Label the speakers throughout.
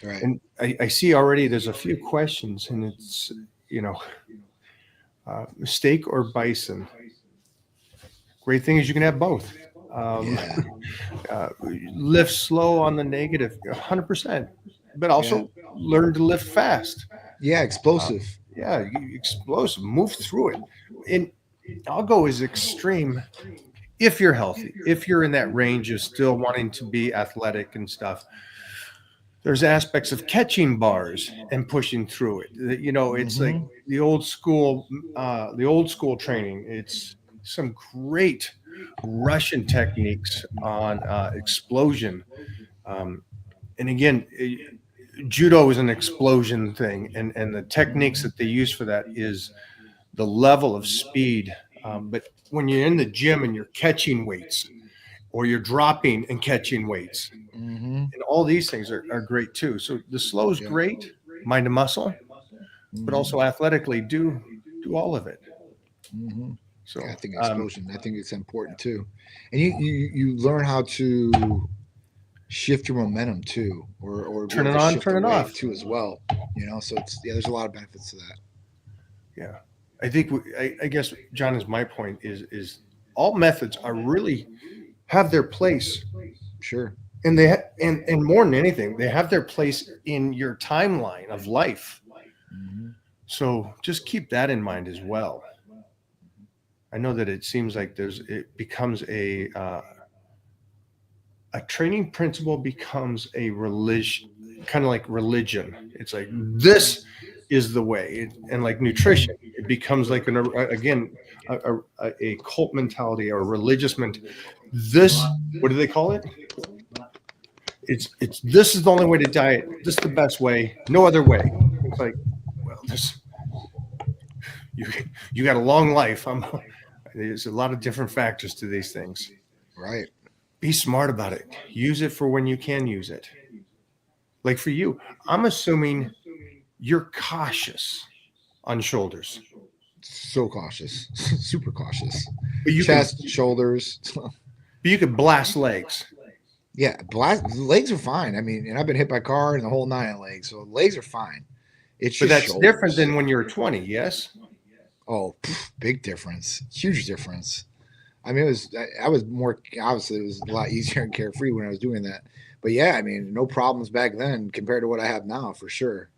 Speaker 1: Right.
Speaker 2: And I see already there's a few questions, and it's, you know, steak or bison. Great thing is you can have both. Um,
Speaker 1: Yeah.
Speaker 2: uh, Lift slow on the negative, 100%, but
Speaker 1: Yeah.
Speaker 2: also learn to lift fast.
Speaker 1: Yeah.
Speaker 2: Uh,
Speaker 1: Explosive.
Speaker 2: yeah, explosive, move through it. And I'll go as extreme if you're healthy, if you're in that range of still wanting to be athletic and stuff. There's aspects of catching bars and pushing through it. You know, it's like
Speaker 1: Mm-hmm.
Speaker 2: the old school training. It's some great Russian techniques on explosion. Um, and again, judo is an explosion thing, and the techniques that they use for that is the level of speed. But when you're in the gym and you're catching weights, or you're dropping and catching weights,
Speaker 1: Mm-hmm.
Speaker 2: and all these things are great too. So the slow is
Speaker 1: Yeah.
Speaker 2: great, mind and muscle, but
Speaker 1: Mm-hmm.
Speaker 2: also athletically do all of it.
Speaker 1: Mm-hmm.
Speaker 2: So
Speaker 1: Yeah, I think explosion. I think it's important too, and you learn how to shift your momentum too, or
Speaker 2: turn it
Speaker 1: just
Speaker 2: on,
Speaker 1: shift the
Speaker 2: turn it
Speaker 1: weight
Speaker 2: off.
Speaker 1: too as well. You know, so it's yeah, there's a lot of benefits to that.
Speaker 2: Yeah, I think I guess John is my point is all methods are really have their place,
Speaker 1: Sure.
Speaker 2: and and more than anything, they have their place in your timeline of life.
Speaker 1: Mm-hmm.
Speaker 2: So just keep that in mind as well. I know that it seems like it becomes a training principle becomes a religion, kind of like religion. It's like this is the way, and like nutrition, it becomes like again a cult mentality or religious mentality. This, what do they call it? It's this is the only way to diet. This is the best way. No other way. It's like, well, this you you got a long life. There's a lot of different factors to these things.
Speaker 1: Right.
Speaker 2: Be smart about it. Use it for when you can use it. Like for you, I'm assuming you're cautious on shoulders,
Speaker 1: So cautious, super cautious.
Speaker 2: but
Speaker 1: Chest, shoulders.
Speaker 2: you could blast legs.
Speaker 1: Yeah, legs are fine. I mean, and I've been hit by a car and the whole nine legs, so legs are fine. It's
Speaker 2: But
Speaker 1: just
Speaker 2: that's different
Speaker 1: shoulders.
Speaker 2: than when you're 20. Yes,
Speaker 1: Oh, big difference, huge difference. I mean, I was more obviously it was a lot easier and carefree when I was doing that. But yeah, I mean, no problems back then compared to what I have now for sure.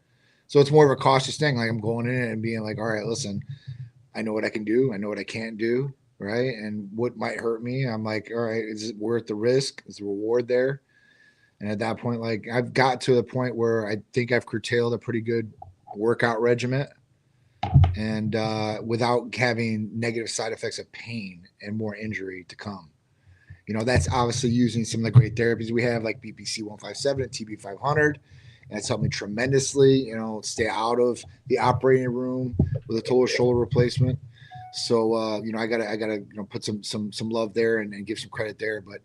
Speaker 1: So it's more of a cautious thing. Like I'm going in and being like, all right, listen, I know what I can do. I know what I can't do. Right. And what might hurt me. I'm like, all right, is it worth the risk? Is the reward there? And at that point, like I've got to the point where I think I've curtailed a pretty good workout regimen and without having negative side effects of pain and more injury to come. You know, that's obviously using some of the great therapies we have, like BPC 157 and TB 500. And it's helped me tremendously, you know, stay out of the operating room with a total shoulder replacement. So, you know, I gotta, you know, put some love there and give some credit there. But,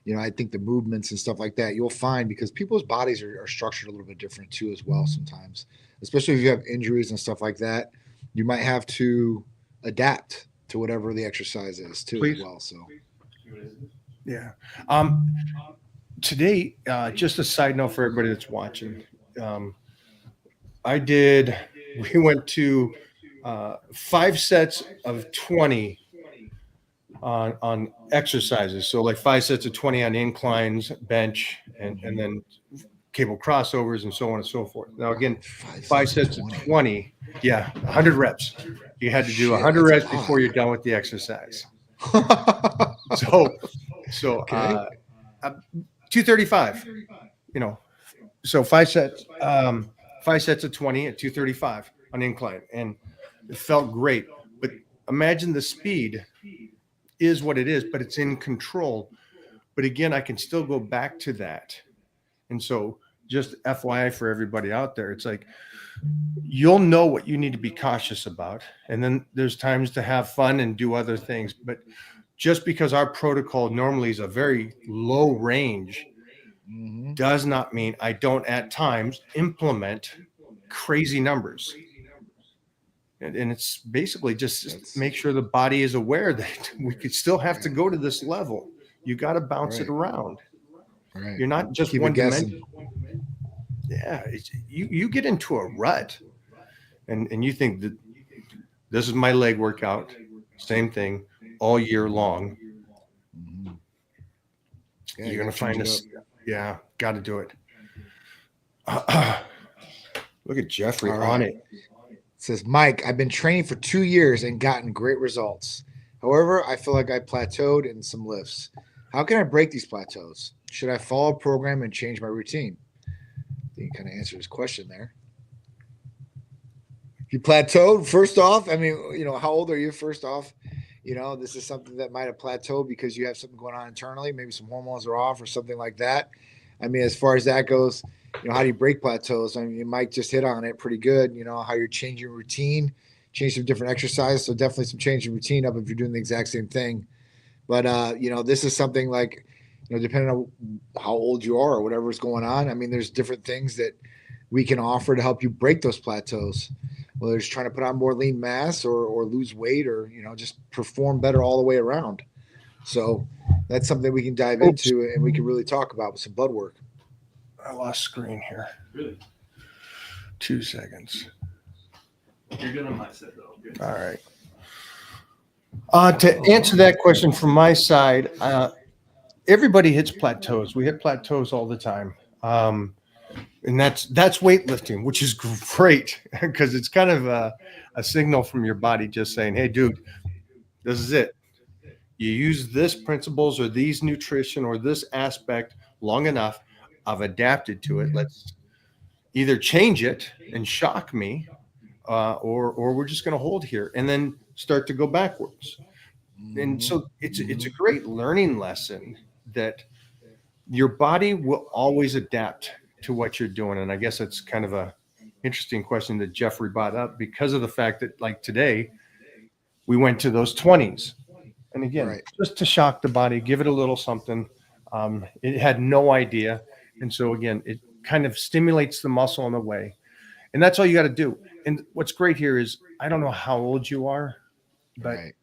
Speaker 1: you know, I think the movements and stuff like that you'll find because people's bodies are structured a little bit different too, as well, sometimes, especially if you have injuries and stuff like that. You might have to adapt to whatever the exercise is too, as
Speaker 2: please.
Speaker 1: well. So,
Speaker 2: Yeah. Um, Today, just a side note for everybody that's watching. Um, I did. We went to 5 sets of 20 on exercises. So like 5 sets of 20 on inclines, bench, and then cable crossovers and so on and so forth. Now again,
Speaker 1: five
Speaker 2: five
Speaker 1: sets of
Speaker 2: sets of
Speaker 1: 20.
Speaker 2: 20, yeah, 100 reps. You had to do
Speaker 1: Shit,
Speaker 2: 100
Speaker 1: that's a
Speaker 2: reps
Speaker 1: lot.
Speaker 2: before you're done with the exercise. So so
Speaker 1: Okay.
Speaker 2: 235, you know, so 5 sets of 20 at 235 on incline, and it felt great. But imagine the speed is what it is, but it's in control. But again, I can still go back to that. And so just FYI for everybody out there, it's like you'll know what you need to be cautious about. And then there's times to have fun and do other things. But just because our protocol normally is a very low range
Speaker 1: Mm-hmm.
Speaker 2: does not mean I don't at times implement crazy numbers. And it's basically just
Speaker 1: That's
Speaker 2: make sure the body is aware that we could still have to
Speaker 1: right.
Speaker 2: go to this level. You got to bounce it
Speaker 1: Right.
Speaker 2: around.
Speaker 1: Right.
Speaker 2: You're not just
Speaker 1: Keep it
Speaker 2: one
Speaker 1: guessing.
Speaker 2: dimension. Yeah, you get into a rut, and you think that this is my leg workout, same thing all year long.
Speaker 1: Mhm. Yeah,
Speaker 2: You're
Speaker 1: you
Speaker 2: gonna
Speaker 1: gotta change
Speaker 2: find
Speaker 1: it up.
Speaker 2: this. Yeah, got to do it. Look at Jeffrey
Speaker 1: All
Speaker 2: on
Speaker 1: right.
Speaker 2: it.
Speaker 1: It says, Mike, I've been training for 2 years and gotten great results. However, I feel like I plateaued in some lifts. How can I break these plateaus? Should I follow a program and change my routine? I think you kind of answered his question there. You plateaued, first off. I mean, how old are you, first off? This is something that might have plateaued because you have something going on internally. Maybe some hormones are off or something like that. I mean, as far as that goes, how do you break plateaus? I mean, Mike just hit on it pretty good. How you're changing routine, change some different exercise. So definitely some change in routine up if you're doing the exact same thing. But this is something like, depending on how old you are or whatever's going on. I mean, there's different things that we can offer to help you break those plateaus. Whether it's trying to put on more lean mass or lose weight or just perform better all the way around. So that's something we can dive
Speaker 2: Oops.
Speaker 1: into and we can really talk about with some blood work.
Speaker 2: I lost screen here.
Speaker 3: Really?
Speaker 2: 2 seconds.
Speaker 3: You're good on my side, though. Good.
Speaker 2: All right. To answer that question from my side, everybody hits plateaus. We hit plateaus all the time. And that's weightlifting, which is great because it's kind of a signal from your body just saying, hey, dude, this is it. You use this principles or these nutrition or this aspect long enough. I've adapted to it. Let's either change it and shock me or we're just going to hold here and then start to go backwards. And so it's a great learning lesson that your body will always adapt to what you're doing. And I guess it's kind of a interesting question that Jeffrey brought up because of the fact that like today we went to those 20s. And again,
Speaker 1: Right.
Speaker 2: just to shock the body, give it a little something. It had no idea. And so again, it kind of stimulates the muscle in a way. And that's all you got to do. And what's great here is I don't know how old you are, but
Speaker 1: Right.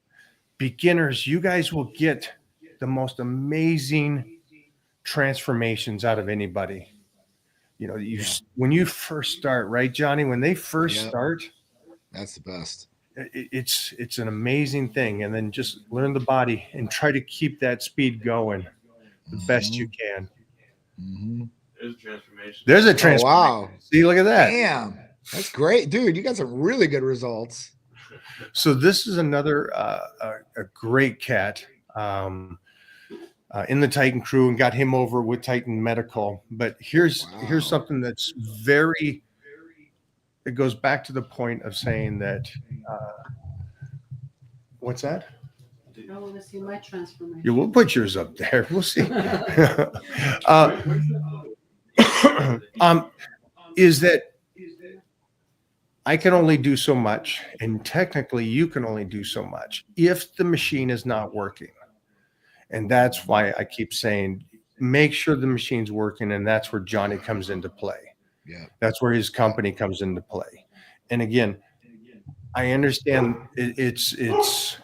Speaker 2: beginners, you guys will get the most amazing transformations out of anybody. When you first start, right, Johnny? When they first start,
Speaker 1: that's the best.
Speaker 2: It's an amazing thing. And then just learn the body and try to keep that speed going the best you can.
Speaker 1: Mm-hmm.
Speaker 3: There's a transformation.
Speaker 2: There's a transformation.
Speaker 1: Oh, wow.
Speaker 2: See, look at that.
Speaker 1: Damn. That's great. Dude, you got some really good results.
Speaker 2: So this is another a great cat in the Titan crew and got him over with Titan Medical. But here's something that's very, it goes back to the point of saying that, what's that?
Speaker 4: I want to see my transformation.
Speaker 2: Yeah, we'll put yours up there. We'll see. Is that I can only do so much, and technically you can only do so much if the machine is not working. And that's why I keep saying, make sure the machine's working. And that's where Johnny comes into play.
Speaker 1: Yeah.
Speaker 2: That's where his company comes into play. And again, I understand it's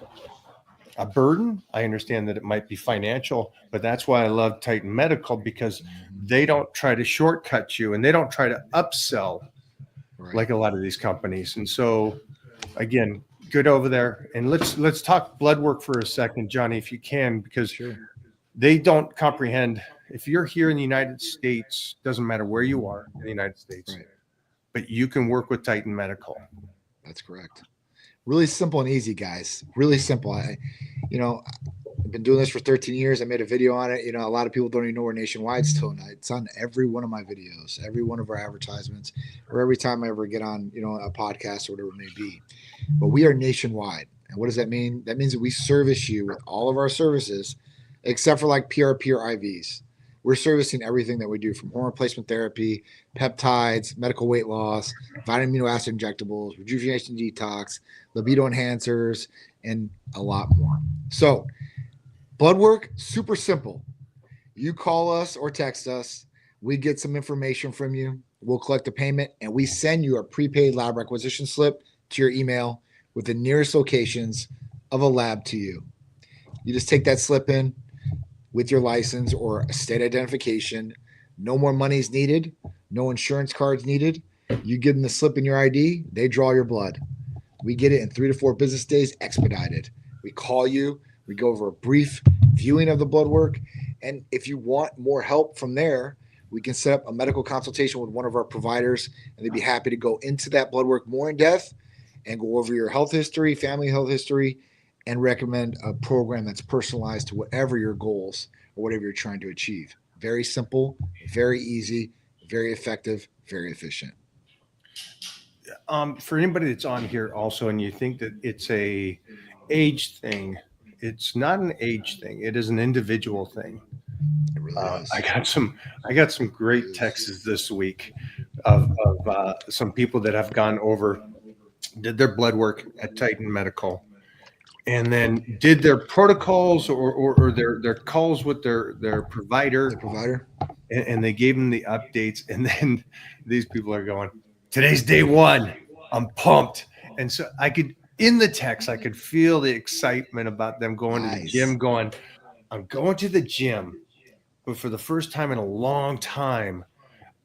Speaker 2: a burden. I understand that it might be financial, but that's why I love Titan Medical, because they don't try to shortcut you and they don't try to upsell like a lot of these companies. And so again, good over there. And let's talk blood work for a second, Johnny, if you can, because they don't comprehend. If you're here in the United States, doesn't matter where you are in the United States, but you can work with Titan Medical.
Speaker 1: That's correct. Really simple and easy, guys. Really simple. I've been doing this for 13 years. I made a video on it. A lot of people don't even know we're nationwide still. And it's on every one of my videos, every one of our advertisements, or every time I ever get on, a podcast or whatever it may be. But we are nationwide. And what does that mean? That means that we service you with all of our services, except for like PRP or IVs. We're servicing everything that we do, from hormone replacement therapy, peptides, medical weight loss, vitamin amino acid injectables, rejuvenation detox, libido enhancers, and a lot more. So blood work, super simple. You call us or text us. We get some information from you. We'll collect the payment, and we send you a prepaid lab requisition slip to your email with the nearest locations of a lab to you. You just take that slip in with your license or a state identification. No more money is needed. No insurance cards needed. You give them the slip in your ID, they draw your blood. We get it in 3 to 4 business days, expedited. We call you, we go over a brief viewing of the blood work, and if you want more help from there, we can set up a medical consultation with one of our providers, and they'd be happy to go into that blood work more in depth and go over your health history, family health history, and recommend a program that's personalized to whatever your goals or whatever you're trying to achieve. Very simple, very easy, very effective, very efficient.
Speaker 2: For anybody that's on here also, and you think that it's a age thing, it's not an age thing. It is an individual thing.
Speaker 1: It really is.
Speaker 2: I got some great texts this week of some people that have gone over, did their blood work at Titan Medical, and then did their protocols or their calls with their provider.
Speaker 1: The provider.
Speaker 2: And they gave them the updates. And then these people are going, today's day 1. I'm pumped. And so in the text, I could feel the excitement about them going to the gym, going, I'm going to the gym, but for the first time in a long time,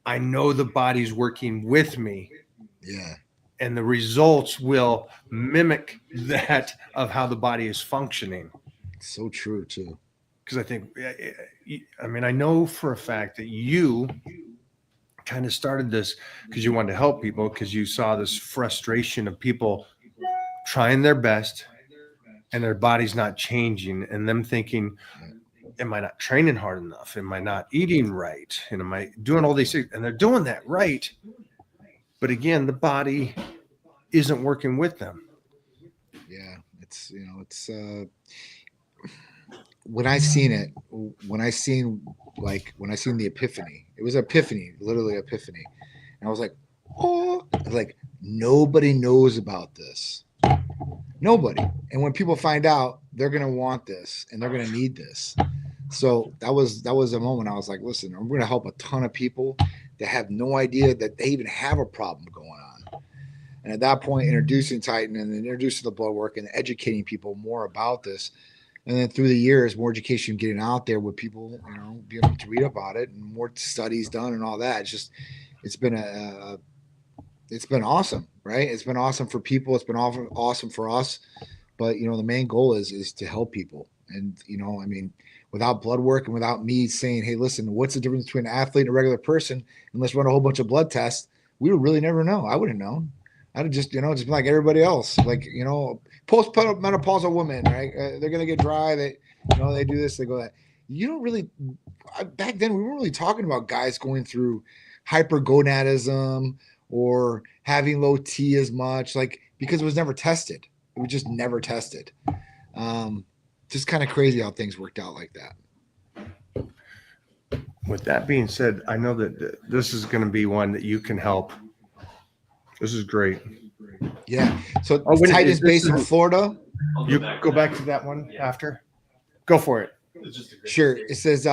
Speaker 2: I know the body's working with me.
Speaker 1: Yeah.
Speaker 2: And the results will mimic that of how the body is functioning.
Speaker 1: So true too.
Speaker 2: Because I think, I mean, I know for a fact that you kind of started this because you wanted to help people, because you saw this frustration of people trying their best and their body's not changing, and them thinking, am I not training hard enough? Am I not eating right? And am I doing all these things? And they're doing that right. But again, the body isn't working with them.
Speaker 1: Yeah, it's when I seen the epiphany, it was epiphany, literally epiphany. And I was like, oh, like nobody knows about this. Nobody. And when people find out, they're going to want this and they're going to need this. So that was a moment I was like, listen, I'm going to help a ton of people that have no idea that they even have a problem going on. And at that point, introducing Titan and then introducing the blood work and educating people more about this. And then through the years, more education getting out there with people, being able to read about it and more studies done and all that. It's been awesome, right? It's been awesome for people. It's been awesome for us. But, the main goal is to help people. And, without blood work and without me saying, hey, listen, what's the difference between an athlete and a regular person? And let's run a whole bunch of blood tests. We would really never know. I wouldn't know. I'd just, just be like everybody else. Like, postmenopausal women, right? They're going to get dry. They do this, they go that. You don't really, back then, we weren't really talking about guys going through hypergonadism or having low T as much, like, because it was never tested. It was just never tested. Just kind of crazy how things worked out like that.
Speaker 2: With that being said, I know that this is going to be one that you can help. This is great.
Speaker 1: Yeah. So Titan is based in Florida.
Speaker 2: You go back to that one after. Go for it.
Speaker 1: Sure. It says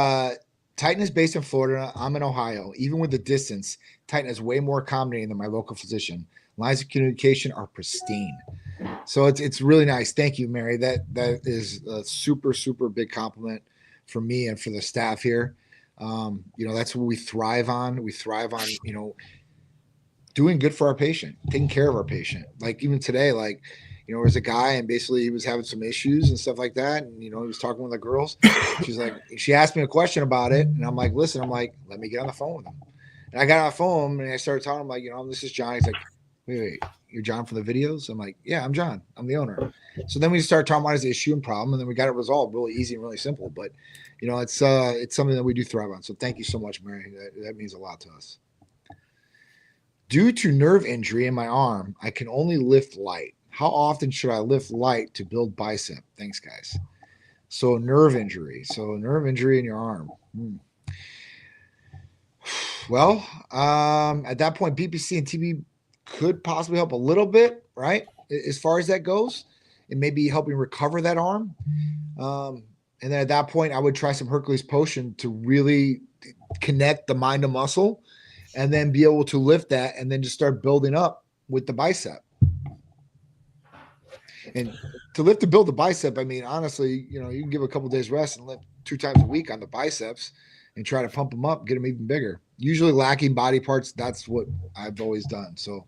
Speaker 1: Titan is based in Florida. I'm in Ohio. Even with the distance, Titan is way more accommodating than my local physician. Lines of communication are pristine. So it's really nice. Thank you, Mary. That is a super, super big compliment for me and for the staff here. That's what we thrive on. We thrive on, doing good for our patient, taking care of our patient. Like even today, there was a guy and basically he was having some issues and stuff like that. And, he was talking with the girls. She asked me a question about it. And I'm like, listen, let me get on the phone with him. And I got on the phone and I started talking. I'm like, this is John. He's like, wait, you're John from the videos? I'm like, yeah, I'm John. I'm the owner. So then we started talking about his issue and problem. And then we got it resolved really easy and really simple. But, it's something that we do thrive on. So thank you so much, Mary. That means a lot to us. Due to nerve injury in my arm, I can only lift light. How often should I lift light to build bicep? Thanks, guys. So nerve injury. In your arm. Well, at that point, BPC and TB could possibly help a little bit, right? As far as that goes, it may be helping recover that arm. And then at that point, I would try some Hercules potion to really connect the mind to muscle and then be able to lift that and then just start building up with the bicep. And to build the bicep, honestly, you can give a couple days rest and lift 2 times a week on the biceps and try to pump them up, get them even bigger. Usually lacking body parts, that's what I've always done. So,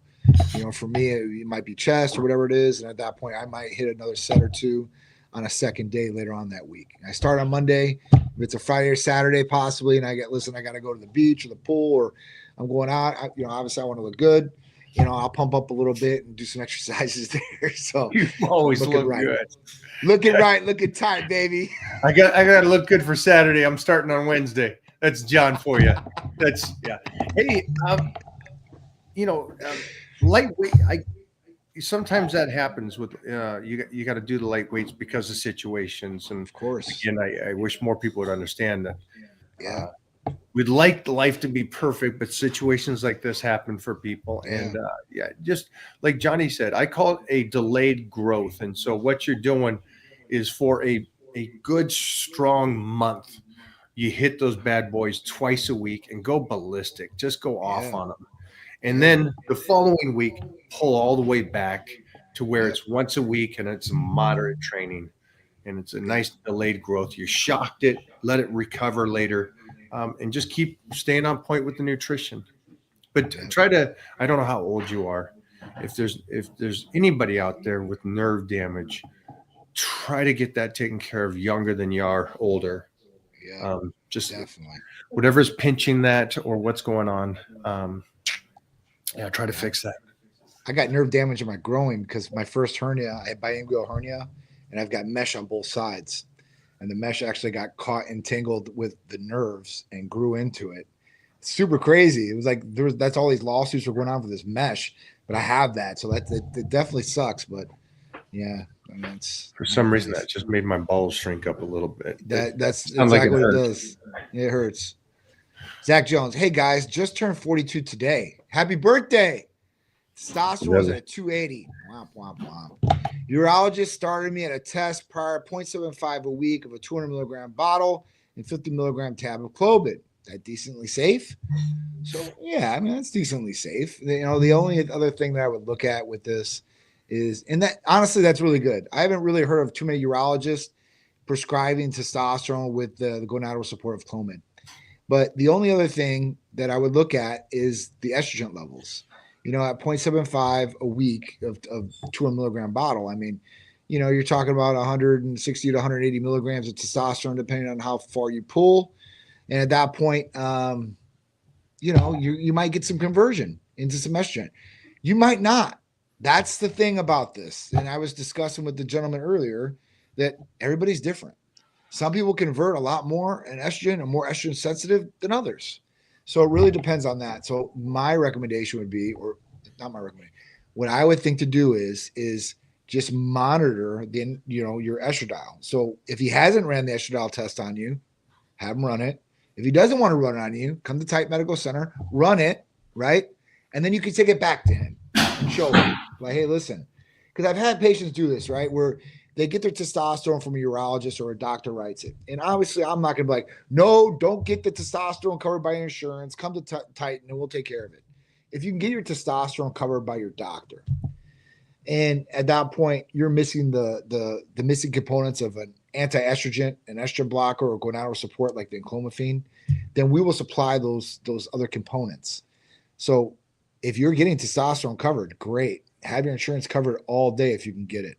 Speaker 1: for me, it might be chest or whatever it is. And at that point, I might hit another set or two on a second day later on that week. I start on Monday. If it's a Friday or Saturday, possibly, and I got to go to the beach or the pool, or I'm going out, obviously I want to look good. I'll pump up a little bit and do some exercises there. So
Speaker 2: You always look
Speaker 1: right.
Speaker 2: good.
Speaker 1: Looking right, looking tight, baby.
Speaker 2: I got to look good for Saturday. I'm starting on Wednesday. That's John for you. That's yeah. Hey, lightweight. Sometimes that happens with you got to do the lightweights because of situations, and
Speaker 1: of course.
Speaker 2: Again, I wish more people would understand that.
Speaker 1: Yeah.
Speaker 2: We'd like life to be perfect, but situations like this happen for people.
Speaker 1: Yeah.
Speaker 2: And just like Johnny said, I call it a delayed growth. And so what you're doing is for a good, strong month, you hit those bad boys twice a week and go ballistic, just go off on them. And then the following week, pull all the way back to where it's once a week and it's moderate training. And it's a nice delayed growth. You shocked it, let it recover later. And just keep staying on point with the nutrition. But I don't know how old you are. If there's anybody out there with nerve damage, try to get that taken care of younger than you are older.
Speaker 1: Yeah,
Speaker 2: just
Speaker 1: definitely.
Speaker 2: Whatever's pinching that or what's going on. Try to fix that.
Speaker 1: I got nerve damage in my groin because my first hernia, I had biangular hernia, and I've got mesh on both sides. And the mesh actually got caught and tangled with the nerves and grew into it. Super crazy. It was like that's all these lawsuits were going on for this mesh, but I have that, so it definitely sucks. But yeah, it's
Speaker 2: for some reason that just made my balls shrink up a little bit.
Speaker 1: That's exactly what it does. It hurts. Zach Jones, hey guys, just turned 42 today. Happy birthday! Testosterone was at 280. Womp, womp, womp. Urologist started me at a test prior 0.75 a week of a 200 milligram bottle and 50 milligram tab of Clobid. That decently safe? So, yeah, that's decently safe. The only other thing that I would look at with this is, and that honestly, that's really good. I haven't really heard of too many urologists prescribing testosterone with the gonadal support of Clomid. But the only other thing that I would look at is the estrogen levels. At 0.75 a week of 200 milligram bottle, you're talking about 160 to 180 milligrams of testosterone, depending on how far you pull. And at that point, you might get some conversion into some estrogen. You might not. That's the thing about this. And I was discussing with the gentleman earlier that everybody's different. Some people convert a lot more in estrogen and more estrogen sensitive than others. So it really depends on that. So my recommendation would be, or not my recommendation, what I would think to do is just monitor your estradiol. So if he hasn't ran the estradiol test on you, have him run it. If he doesn't want to run it on you, come to Type Medical Center, run it, right? And then you can take it back to him and show him, like, hey, listen, because I've had patients do this, right, where they get their testosterone from a urologist or a doctor writes it. And obviously, I'm not going to be like, no, don't get the testosterone covered by your insurance. Come to Titan and we'll take care of it. If you can get your testosterone covered by your doctor, and at that point, you're missing the missing components of an anti-estrogen, an estrogen blocker, or gonadal support like the enclomiphene, then we will supply those other components. So if you're getting testosterone covered, great. Have your insurance covered all day if you can get it.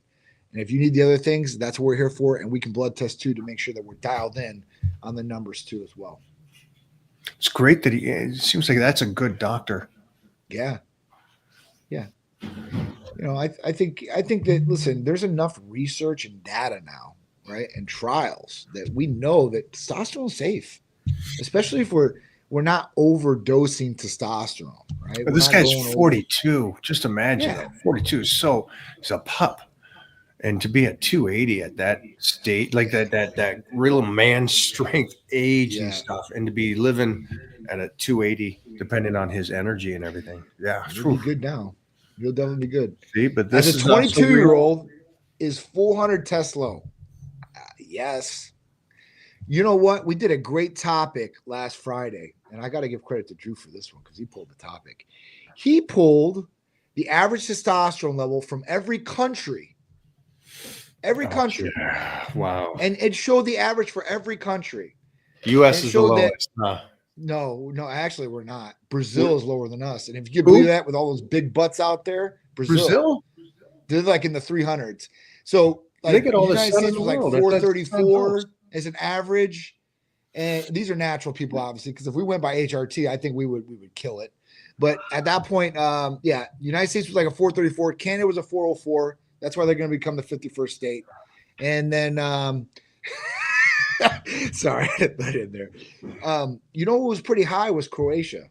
Speaker 1: And if you need the other things, that's what we're here for. And we can blood test too to make sure that we're dialed in on the numbers too as well.
Speaker 2: It's great that it seems like that's a good doctor.
Speaker 1: Yeah. Yeah. I think that, listen, there's enough research and data now, right? And trials that we know that testosterone is safe, especially if we're not overdosing testosterone, right?
Speaker 2: But this guy's 42. Just imagine that. 42 he's a pup. And to be at 280 at that state, like that real man strength age and stuff, and to be living at a 280, depending on his energy and everything. Yeah.
Speaker 1: You'll be good now. You'll definitely be good.
Speaker 2: See, but this
Speaker 1: as a 22-year-old is 400 tests low. Yes. You know what? We did a great topic last Friday, and I got to give credit to Drew for this one because he pulled the topic. He pulled the average testosterone level from every country. Every country.
Speaker 2: Yeah. Wow.
Speaker 1: And it showed the average for every country.
Speaker 2: U.S.
Speaker 1: And it
Speaker 2: is the
Speaker 1: showed that
Speaker 2: lowest. Huh?
Speaker 1: no, actually we're not. Brazil is lower than us. And if you can believe that with all those big butts out there, Brazil? They're like in the 300s. So
Speaker 2: They
Speaker 1: like
Speaker 2: get all the
Speaker 1: United
Speaker 2: sun in
Speaker 1: States
Speaker 2: the
Speaker 1: was like
Speaker 2: world.
Speaker 1: 434 as an average. And these are natural people, obviously, because if we went by HRT, I think we would kill it. But at that point, United States was like a 434. Canada was a 404. That's why they're going to become the 51st state. And then, sorry, I had that in there. What was pretty high was Croatia,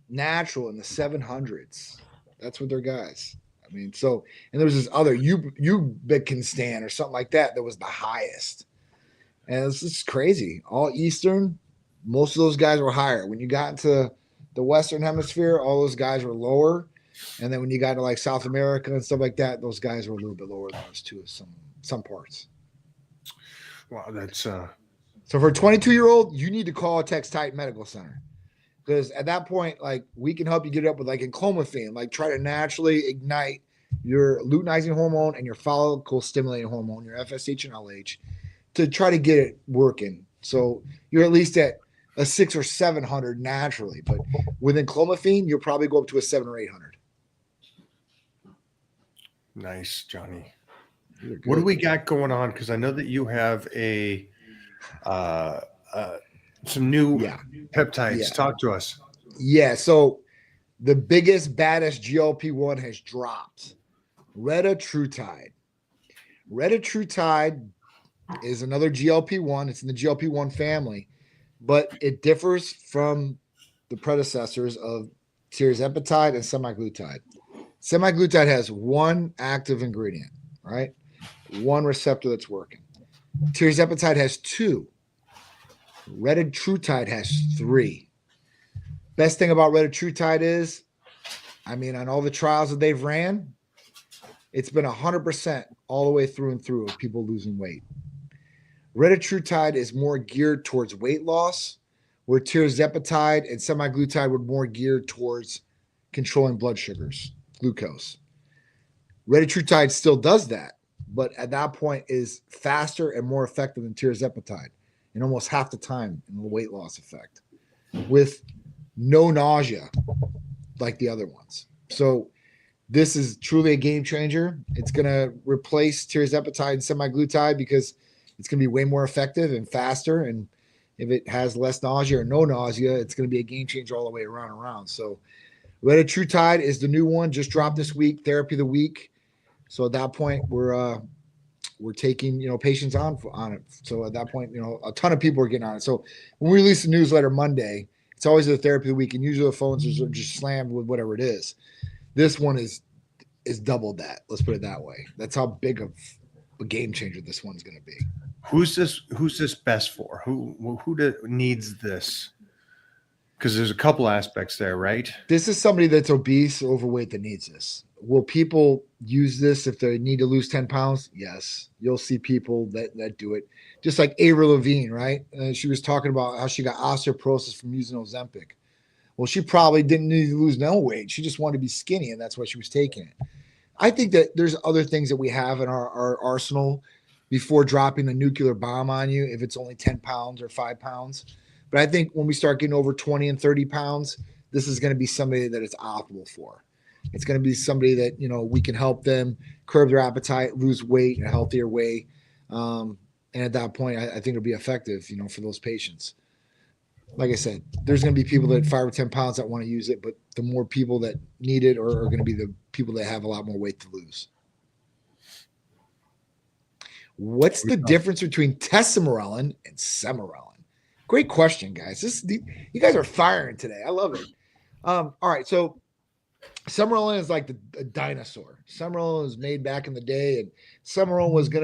Speaker 1: natural in the 700s. That's what their guys. I mean, so, and there was this other Uzbekistan or something like that was the highest. And it's just crazy. All Eastern, most of those guys were higher. When you got into the Western Hemisphere, all those guys were lower. And then when you got to like South America and stuff like that, those guys were a little bit lower than us too, some parts.
Speaker 2: Wow, that's
Speaker 1: so for a 22-year-old, you need to call a Text Titan Medical Center. Because at that point, like we can help you get it up with like enclomiphene, like try to naturally ignite your luteinizing hormone and your follicle stimulating hormone, your FSH and LH, to try to get it working. So you're at least at a 600 or 700 naturally, but with enclomiphene, you'll probably go up to a 700 or 800.
Speaker 2: Nice, Johnny. What do we got going on? Because I know that you have some new peptides.
Speaker 1: Yeah.
Speaker 2: Talk to us.
Speaker 1: Yeah. So the biggest, baddest GLP-1 has dropped. Retatrutide. Retatrutide is another GLP-1. It's in the GLP-1 family, but it differs from the predecessors of tirzepatide and semaglutide. Semaglutide has one active ingredient, right? One receptor that's working. Tirzepatide has two. Retatrutide has three. Best thing about retatrutide is, on all the trials that they've ran, it's been 100% all the way through and through of people losing weight. Retatrutide is more geared towards weight loss, where tirzepatide and semaglutide were more geared towards controlling blood sugars, glucose. Retatrutide still does that, but at that point is faster and more effective than tirzepatide in almost half the time in the weight loss effect, with no nausea like the other ones. So this is truly a game changer. It's going to replace tirzepatide and semaglutide because it's going to be way more effective and faster. And if it has less nausea or no nausea, it's going to be a game changer all the way around. So retatrutide is the new one, just dropped this week, therapy of the week. So at that point, we're taking, patients on it. So at that point, a ton of people are getting on it. So when we release the newsletter Monday, it's always the therapy of the week, and usually the phones are just slammed with whatever it is. This one is doubled that. Let's put it that way. That's how big of a game changer this one's going to be.
Speaker 2: Who's this best for? Who needs this? Because there's a couple aspects there, right?
Speaker 1: This is somebody that's obese, overweight that needs this. Will people use this if they need to lose 10 pounds? Yes. You'll see people that do it. Just like Avril Lavigne, right? She was talking about how she got osteoporosis from using Ozempic. Well, she probably didn't need to lose no weight. She just wanted to be skinny, and that's why she was taking it. I think that there's other things that we have in our arsenal before dropping the nuclear bomb on you, if it's only 10 pounds or 5 pounds. But I think when we start getting over 20 and 30 pounds, this is going to be somebody that it's optimal for. It's going to be somebody that, we can help them curb their appetite, lose weight in a healthier way. And at that point, I think it'll be effective, for those patients. Like I said, there's going to be people that 5 or 10 pounds that want to use it, but the more people that need it are going to be the people that have a lot more weight to lose. What's the difference between tesamorelin and sermorelin? Great question, guys. You guys are firing today. I love it. All right, so sermorelin is like a dinosaur. Sermorelin was made back in the day, and sermorelin was going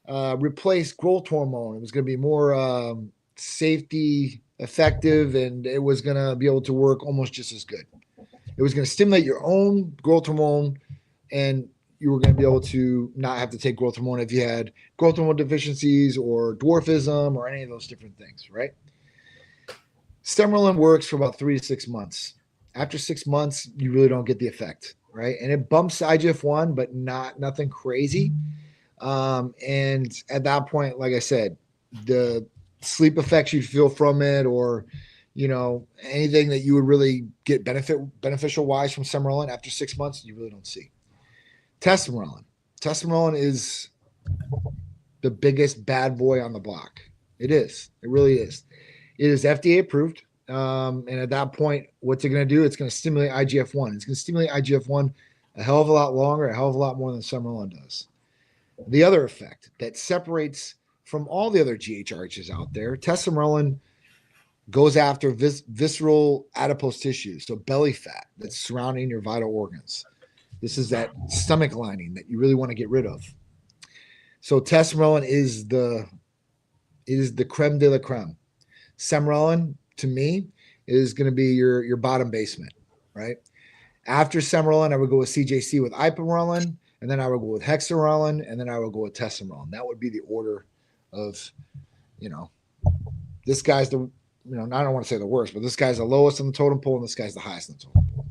Speaker 1: to replace growth hormone. It was going to be more safety effective, and it was going to be able to work almost just as good. It was going to stimulate your own growth hormone, and you were going to be able to not have to take growth hormone if you had growth hormone deficiencies or dwarfism or any of those different things, right? Sermorelin works for about 3 to 6 months. After 6 months, you really don't get the effect, right? And it bumps IGF-1, but nothing crazy. And at that point, like I said, the sleep effects you'd feel from it, or anything that you would really get beneficial wise from Semerolin after 6 months, you really don't see. Testosterone is the biggest bad boy on the block. It is. It really is. It is FDA approved. And at that point, what's it going to do? It's going to stimulate IGF-1. It's going to stimulate IGF-1 a hell of a lot longer, a hell of a lot more than Semerolin does. The other effect that separates from all the other GHRHs out there, testosterone goes after visceral adipose tissue, so belly fat that's surrounding your vital organs. This is that stomach lining that you really want to get rid of. So testosterone is the creme de la creme. Semerolin, to me, is going to be your bottom basement, right? After Semerolin, I would go with CJC with ipamorelin, and then I would go with hexarelin, and then I would go with testosterone. That would be the order of, this guy's the, I don't want to say the worst, but this guy's the lowest on the totem pole, and this guy's the highest on the totem pole.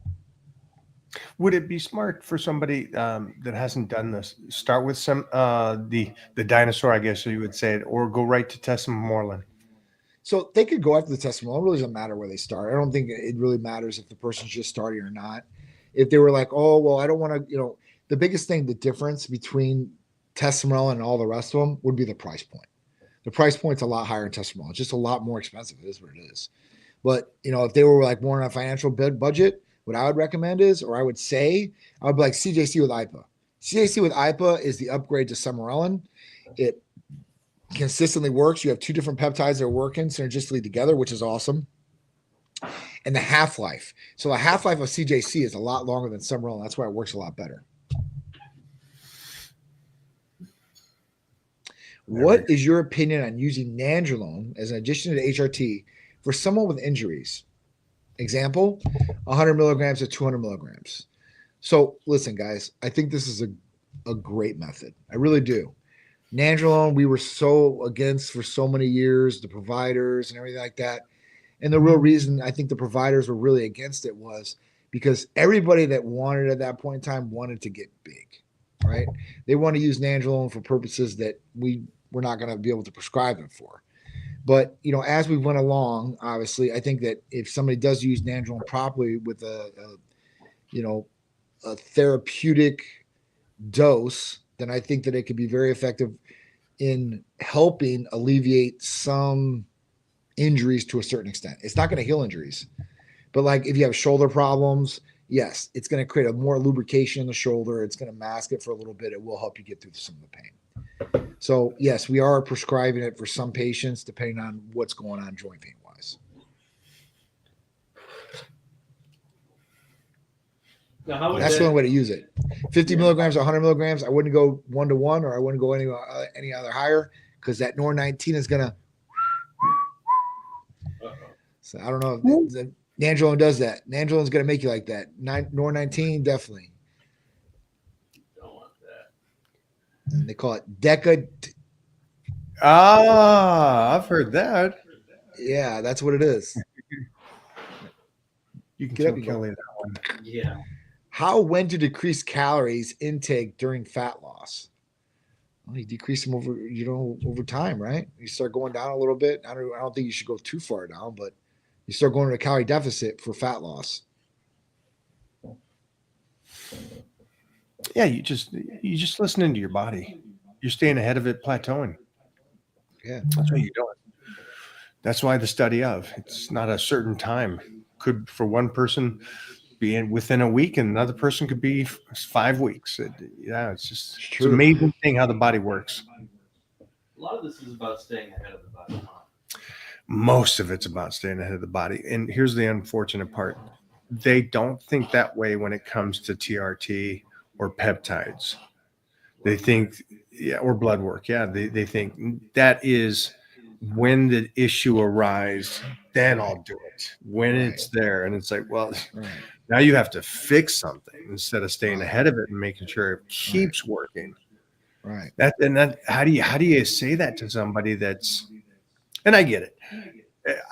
Speaker 2: Would it be smart for somebody that hasn't done this, start with some the dinosaur, I guess you would say it, or go right to testosterone?
Speaker 1: So they could go after the testosterone. It really doesn't matter where they start. I don't think it really matters if the person's just starting or not. If they were like, oh, well, I don't want to, the biggest thing, the difference between testosterone and all the rest of them would be the price point. The price point's a lot higher in testosterone. It's just a lot more expensive. It is what it is. But, if they were like more on a financial budget, what I would recommend is, or I would say, I would be like CJC with IPA. CJC with IPA is the upgrade to Semerolin. It consistently works. You have two different peptides that are working synergistically together, which is awesome. And the half-life. So the half-life of CJC is a lot longer than Semerolin. That's why it works a lot better. What is your opinion on using nandrolone as an addition to HRT for someone with injuries? Example, 100 milligrams to 200 milligrams. So listen, guys, I think this is a great method. I really do. Nandrolone, we were so against for so many years, the providers and everything like that. And the real reason I think the providers were really against it was because everybody that wanted at that point in time wanted to get big, right? They want to use nandrolone for purposes that we're not going to be able to prescribe them for. But, as we went along, obviously, I think that if somebody does use nandrolone properly with a therapeutic dose, then I think that it could be very effective in helping alleviate some injuries to a certain extent. It's not going to heal injuries, but like if you have shoulder problems, yes, it's going to create a more lubrication in the shoulder. It's going to mask it for a little bit. It will help you get through some of the pain. So yes, we are prescribing it for some patients depending on what's going on joint pain wise.
Speaker 3: Now,
Speaker 1: that's the only way to use it. 50 milligrams or 100 milligrams. I wouldn't go 1-to-1, or I wouldn't go any other higher, because that NOR19 is going to. So I don't know if nandrolone does that. Nandrolone is going to make you like that. NOR19, definitely.
Speaker 3: Don't want that.
Speaker 1: And they call it Deca.
Speaker 2: I've heard that.
Speaker 1: Yeah, that's what it is.
Speaker 2: You can
Speaker 1: Get up
Speaker 2: tell
Speaker 1: and
Speaker 2: Kelly
Speaker 1: go.
Speaker 2: that one.
Speaker 3: Yeah.
Speaker 1: When to decrease calories intake during fat loss? Well, you decrease them over time, right? You start going down a little bit. I don't think you should go too far down, but you start going to a calorie deficit for fat loss.
Speaker 2: Yeah, you just listening to your body. You're staying ahead of it, plateauing.
Speaker 1: Yeah,
Speaker 2: that's what you're doing. That's why the study of it's not a certain time. Could for one person be within a week, and another person could be 5 weeks. It's an amazing thing how the body works.
Speaker 3: A lot of this is about staying ahead of the body.
Speaker 2: Most of it's about staying ahead of the body. And here's the unfortunate part. They don't think that way when it comes to TRT or peptides. They think, or blood work. Yeah, they think that is when the issue arises, then I'll do it. When it's there. And it's like, well, now you have to fix something instead of staying ahead of it and making sure it keeps working.
Speaker 1: Right.
Speaker 2: How do you say that to somebody that's, and I get it.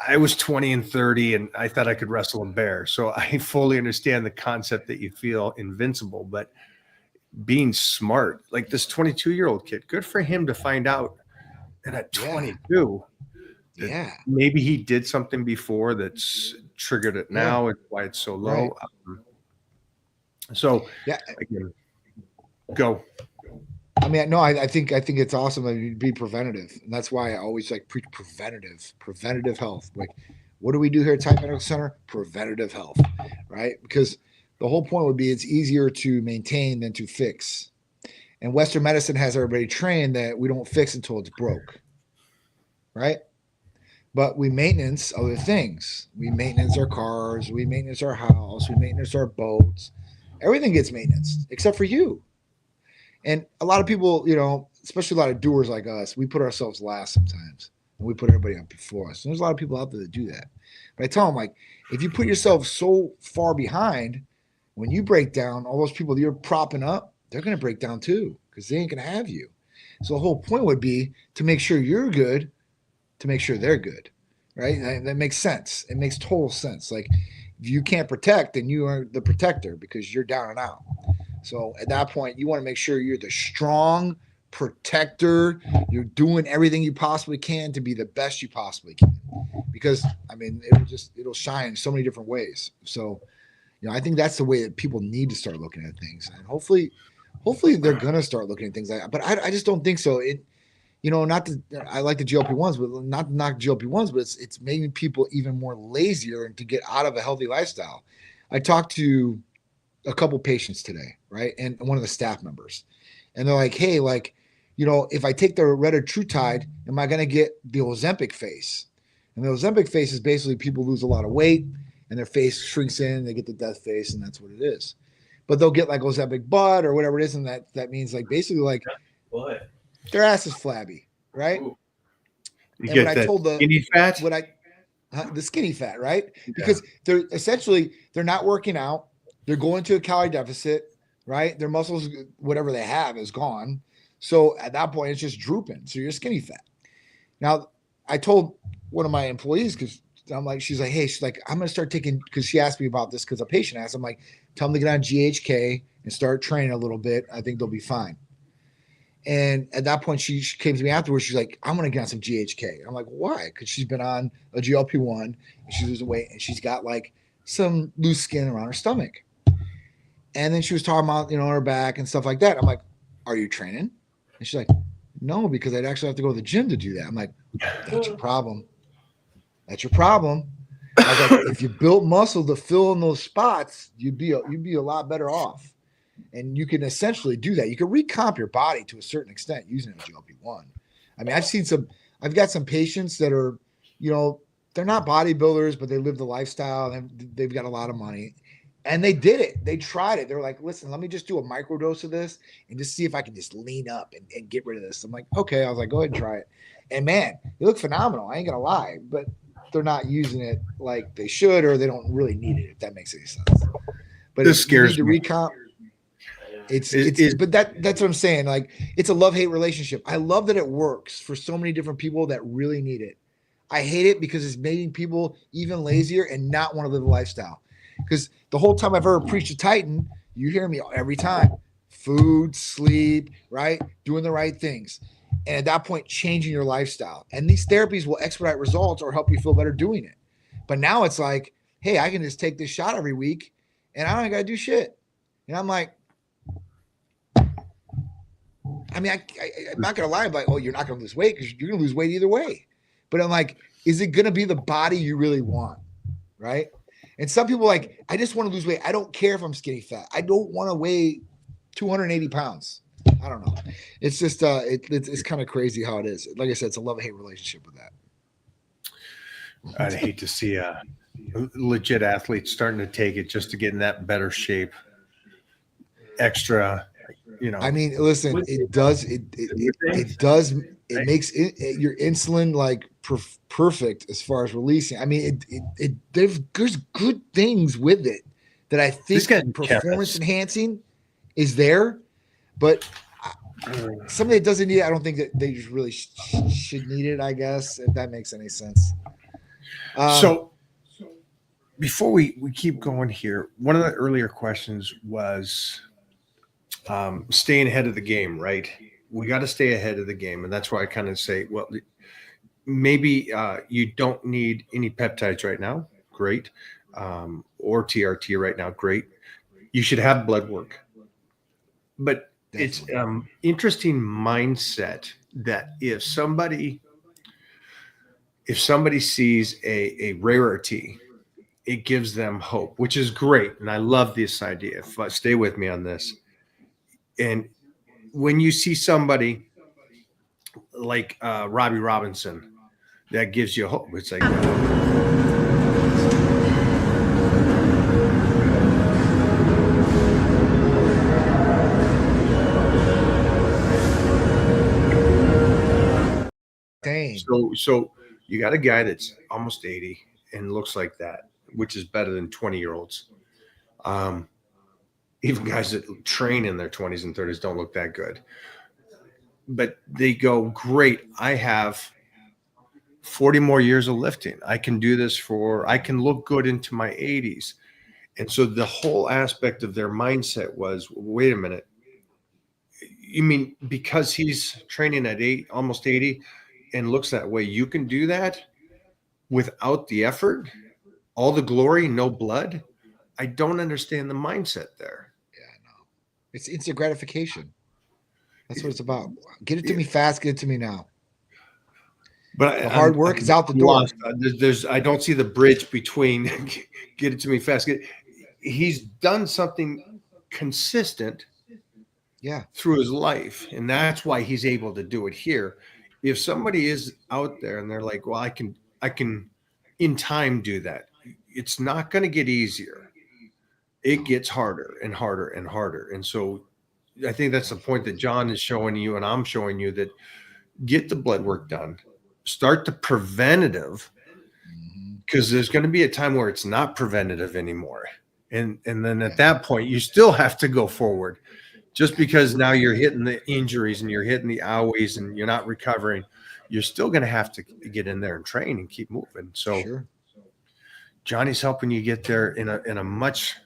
Speaker 2: I was 20 and 30 and I thought I could wrestle a bear. So I fully understand the concept that you feel invincible, but being smart, like this 22-year-old kid, good for him to find out. And at 22,
Speaker 1: Yeah.
Speaker 2: Maybe he did something before that's triggered it now. It's why it's so low. So
Speaker 1: Yeah.
Speaker 2: again, go.
Speaker 1: I mean, no, I think it's awesome that you be preventative, and that's why I always like preach preventative health. Like, what do we do here at Type Medical Center? Preventative health, right? Because the whole point would be it's easier to maintain than to fix. And Western medicine has everybody trained that we don't fix until it's broke, right? But we maintenance other things. We maintenance our cars, we maintenance our house, we maintenance our boats. Everything gets maintenance except for you. And a lot of people, especially a lot of doers like us, we put ourselves last sometimes, and we put everybody up before us. And there's a lot of people out there that do that. But I tell them, like, if you put yourself so far behind, when you break down, all those people that you're propping up, they're going to break down too, because they ain't going to have you. So the whole point would be to make sure you're good, to make sure they're good, right? And that makes sense. It makes total sense. Like, if you can't protect, then you are the protector because you're down and out. So at that point, you want to make sure you're the strong protector. You're doing everything you possibly can to be the best you possibly can, because I mean, it'll shine in so many different ways. So, I think that's the way that people need to start looking at things, and hopefully they're gonna start looking at things like that. But I just don't think so. Not to, I like the GLP-1s, but not to knock GLP-1s, but it's making people even more lazier and to get out of a healthy lifestyle. I talked to a couple patients today, right? And one of the staff members, and they're like, hey, like, if I take the retatrutide, am I going to get the Ozempic face? And the Ozempic face is basically people lose a lot of weight and their face shrinks in, they get the death face, and that's what it is. But they'll get like Ozempic butt or whatever it is, and that means like basically like their ass is flabby, right?
Speaker 2: You
Speaker 1: and
Speaker 2: get
Speaker 1: when
Speaker 2: that
Speaker 1: I told the
Speaker 2: skinny fat?
Speaker 1: The skinny fat, right? Because they're not working out. They're going to a calorie deficit, right? Their muscles, whatever they have, is gone. So at that point, it's just drooping. So you're skinny fat. Now, I told one of my employees, because I'm like, she's like, I'm going to start taking, because she asked me about this because a patient asked. I'm like, tell them to get on GHK and start training a little bit. I think they'll be fine. And at that point, she came to me afterwards. She's like, I'm going to get on some GHK. I'm like, why? Because she's been on a GLP-1 and she's losing weight and she's got like some loose skin around her stomach. And then she was talking about, her back and stuff like that. I'm like, are you training? And she's like, no, because I'd actually have to go to the gym to do that. I'm like, that's your problem. That's your problem. I was like, if you built muscle to fill in those spots, you'd be a lot better off. And you can essentially do that. You can recomp your body to a certain extent using a GLP-1. I mean, I've got some patients that are, they're not bodybuilders, but they live the lifestyle and they've got a lot of money. And they did it. They tried it. They were like, listen, let me just do a microdose of this and just see if I can just lean up and get rid of this. I'm like, okay. I was like, go ahead and try it. And man, they look phenomenal. I ain't going to lie, but they're not using it like they should, or they don't really need it, if that makes any sense. But
Speaker 2: this scares
Speaker 1: you need to recomp. But that's what I'm saying. Like, it's a love-hate relationship. I love that it works for so many different people that really need it. I hate it because it's making people even lazier and not want to live a lifestyle. Because the whole time I've ever preached to Titan, you hear me every time. Food, sleep, right? Doing the right things. And at that point, changing your lifestyle. And these therapies will expedite results or help you feel better doing it. But now it's like, hey, I can just take this shot every week and I don't got to do shit. And I'm like, I mean, I'm not going to lie. I'm like, oh, you're not going to lose weight because you're going to lose weight either way. But I'm like, is it going to be the body you really want? Right. And some people like, I just want to lose weight. I don't care if I'm skinny fat. I don't want to weigh 280 pounds. I don't know. It's just, it's kind of crazy how it is. Like I said, it's a love-hate relationship with that.
Speaker 2: I'd hate to see a legit athlete starting to take it just to get in that better shape. Extra,
Speaker 1: I mean, listen, it does makes your insulin like perfect as far as releasing. I mean, there's good things with it that I think performance enhancing is there, but somebody that doesn't need it, I don't think that they just really should need it, I guess, if that makes any sense.
Speaker 2: So before we keep going here, one of the earlier questions was staying ahead of the game, right? We got to stay ahead of the game. And that's why I kind of say, well, maybe you don't need any peptides right now. Great. Or TRT right now. Great. You should have blood work. But it's
Speaker 1: Definitely.
Speaker 2: interesting mindset that if somebody sees a rarity, it gives them hope, which is great. And I love this idea. Stay with me on this. And when you see somebody like Robbie Robinson, that gives you hope. It's like,
Speaker 1: Same.
Speaker 2: so you got a guy that's almost 80 and looks like that, which is better than 20-year-olds. Even guys that train in their 20s and 30s don't look that good. But they go, great, I have 40 more years of lifting. I can do this I can look good into my 80s. And so the whole aspect of their mindset was, wait a minute. You mean because he's training at almost 80 and looks that way, you can do that without the effort, all the glory, no blood? I don't understand the mindset there.
Speaker 1: Yeah, no. It's instant gratification. That's what it's about. Get it to me fast. Get it to me now.
Speaker 2: But
Speaker 1: The hard work is out the door.
Speaker 2: lost. I don't see the bridge between get it to me fast. He's done something consistent
Speaker 1: Yeah.
Speaker 2: through his life, and that's why he's able to do it here. If somebody is out there and they're like, well, I can in time do that, it's not going to get easier. It gets harder and harder and harder. And so I think that's the point that John is showing you and I'm showing you, that get the blood work done, start the preventative, because there's going to be a time where it's not preventative anymore. And then at that point, you still have to go forward. Just because now you're hitting the injuries and you're hitting the owies and you're not recovering, you're still going to have to get in there and train and keep moving. So
Speaker 1: Sure.
Speaker 2: Johnny's helping you get there in a much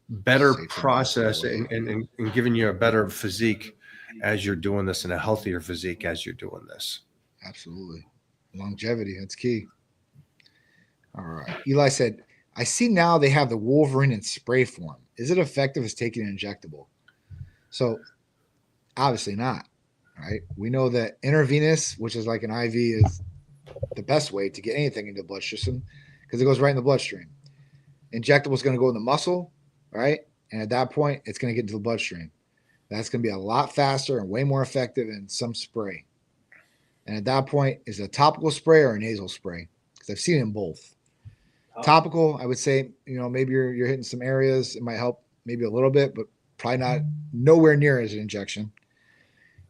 Speaker 2: better
Speaker 1: Safer,
Speaker 2: process
Speaker 1: way.
Speaker 2: and giving you a better physique as you're doing this, and a healthier physique as you're doing this.
Speaker 1: Absolutely. Longevity. That's key. All right. Eli said, I see now they have the Wolverine in spray form. Is it effective as taking an injectable? So obviously not, right? We know that intravenous, which is like an IV, is the best way to get anything into the blood system because it goes right in the bloodstream. Injectable is going to go in the muscle, right? And at that point, it's going to get into the bloodstream. That's going to be a lot faster and way more effective than some spray. And at that point, is it a topical spray or a nasal spray? Because I've seen it in both. Topical, I would say, maybe you're hitting some areas. It might help maybe a little bit, but probably not nowhere near as an injection.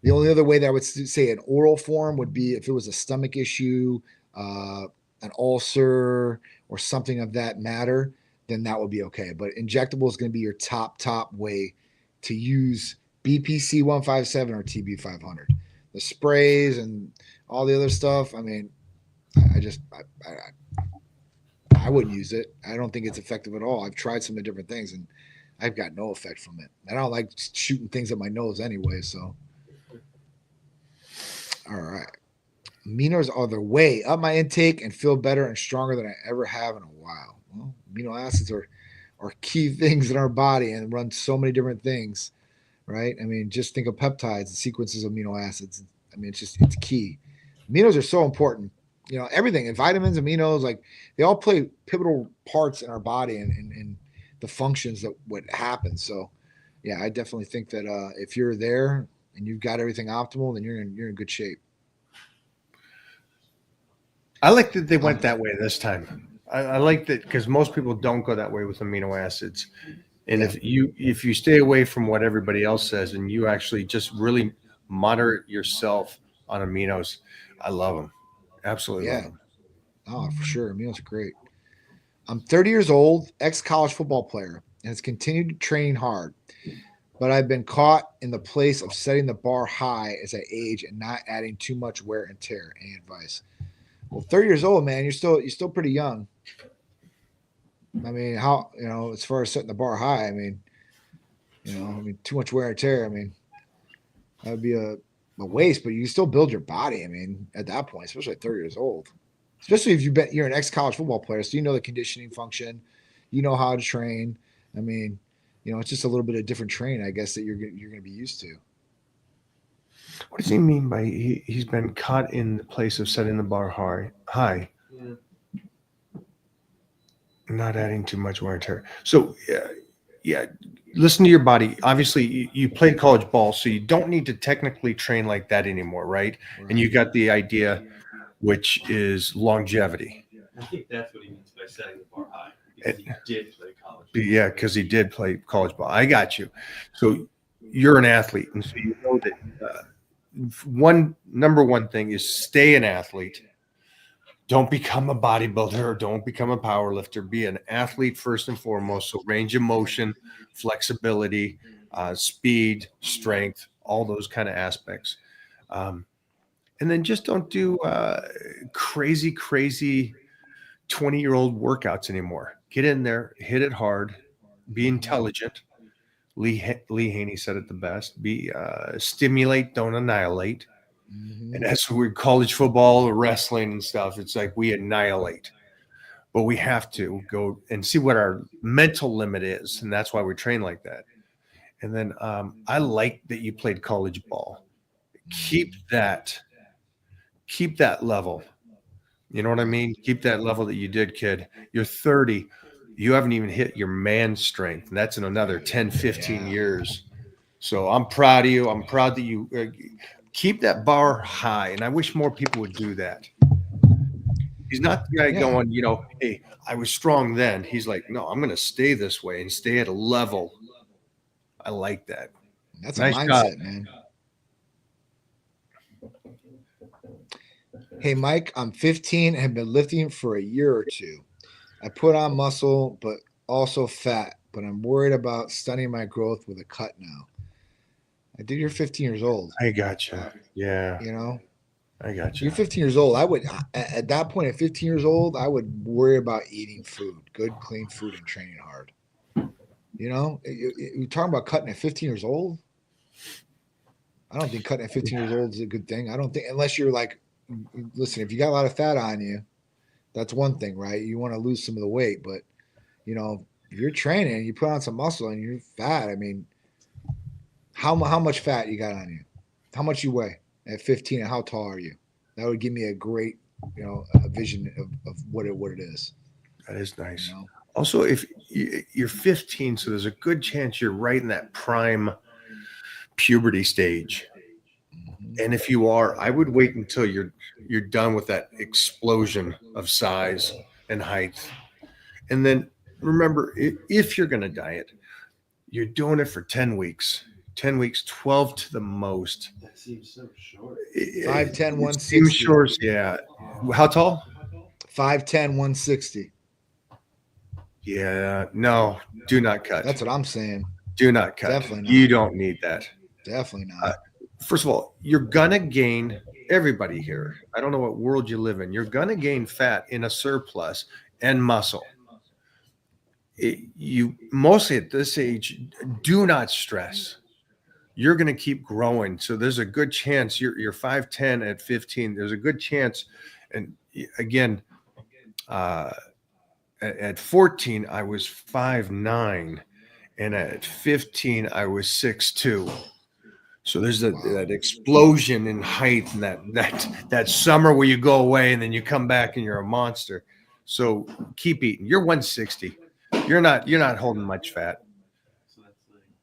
Speaker 1: The only other way that I would say an oral form would be if it was a stomach issue, an ulcer, or something of that matter, then that would be okay. But injectable is going to be your top way to use BPC 157 or TB 500. The sprays and all the other stuff, I mean, I wouldn't use it. I don't think it's effective at all. I've tried some of the different things and I've got no effect from it. I don't like shooting things at my nose anyway. So, all right. Aminos are the way up my intake and feel better and stronger than I ever have in a while. Well, amino acids are key things in our body and run so many different things, right? I mean, just think of peptides and sequences of amino acids. I mean, it's key. Aminos are so important. Everything, and vitamins, aminos, like they all play pivotal parts in our body and the functions that would happen. So, yeah, I definitely think that if you're there and you've got everything optimal, then you're in good shape.
Speaker 2: I like that they went that way this time. I like that because most people don't go that way with amino acids. And if you stay away from what everybody else says and you actually just really moderate yourself on aminos, I love them. Absolutely love them.
Speaker 1: Oh, for sure. Aminos are great. I'm 30 years old, ex-college football player, and has continued to train hard. But I've been caught in the place of setting the bar high as I age and not adding too much wear and tear. Any advice? Well, 30 years old, man, you're still pretty young. I mean, how as far as setting the bar high, I mean, too much wear and tear. I mean, that would be waist, but you still build your body. I mean, at that point, especially at 30 years old, especially if you're an ex-college football player, so you know the conditioning function, you know how to train. I mean, it's just a little bit of different training, I guess, that you're going to be used to.
Speaker 2: What does he mean by he's been caught in the place of setting the bar high?
Speaker 3: Yeah.
Speaker 2: Not adding too much wear and tear. So, yeah, listen to your body. Obviously, you played college ball, so you don't need to technically train like that anymore, right? And you got the idea, which is longevity.
Speaker 3: I think that's what he means by setting the bar high, because he did play college.
Speaker 2: Yeah, because he did play college ball. I got you. So you're an athlete, and so you know that number one thing is stay an athlete. Don't become a bodybuilder or don't become a power lifter. Be an athlete first and foremost. So range of motion, flexibility, speed, strength, all those kind of aspects. And then just don't do crazy 20-year-old workouts anymore. Get in there, hit it hard, be intelligent. Lee Haney said it the best. Be stimulate, don't annihilate.
Speaker 1: Mm-hmm.
Speaker 2: And that's weird. College football or wrestling and stuff. It's like we annihilate, but we have to go and see what our mental limit is, and that's why we train like that. And then I like that you played college ball. Keep that level. You know what I mean? Keep that level that you did, kid. You're 30. You haven't even hit your man strength. And that's in another 10, 15 years. So I'm proud of you. I'm proud that you keep that bar high. And I wish more people would do that. He's not the guy going, hey, I was strong then. He's like, no, I'm going to stay this way and stay at a level. I like that.
Speaker 1: That's nice a mindset, job, man. Hey, Mike, I'm 15 and have been lifting for a year or two. I put on muscle, but also fat, but I'm worried about stunning my growth with a cut now. I think you're 15 years old.
Speaker 2: I gotcha. Yeah. I gotcha.
Speaker 1: You're 15 years old. I would, at that point, at 15 years old, I would worry about eating food, good, clean food, and training hard. You're talking about cutting at 15 years old? I don't think cutting at 15 years old is a good thing. I don't think, unless you're like, listen, if you got a lot of fat on you, that's one thing, right? You want to lose some of the weight, but if you're training, you put on some muscle and you're fat. I mean, how much fat you got on you? How much you weigh at 15 and how tall are you? That would give me a great, a vision of what it is.
Speaker 2: That is nice. Also, if you're 15, so there's a good chance you're right in that prime puberty stage. And if you are, I would wait until you're done with that explosion of size and height. And then remember, if you're going to diet, you're doing it for 10 weeks. 10 weeks, 12 to the most.
Speaker 3: That seems so short.
Speaker 1: 5'10", 160.
Speaker 2: Seems short, yeah. How tall?
Speaker 1: 5'10", 160.
Speaker 2: Yeah, no, do not cut.
Speaker 1: That's what I'm saying.
Speaker 2: Do not cut.
Speaker 1: Definitely not.
Speaker 2: You don't need that.
Speaker 1: Definitely not.
Speaker 2: First of all, you're going to gain, everybody here, I don't know what world you live in, you're going to gain fat in a surplus and muscle. You mostly at this age, do not stress. You're going to keep growing. So there's a good chance you're 5'10" at 15. There's a good chance. And again, at 14, I was 5'9", and at 15, I was 6'2". So there's that explosion in height, and that summer where you go away and then you come back and you're a monster. So keep eating. You're 160. You're not holding much fat.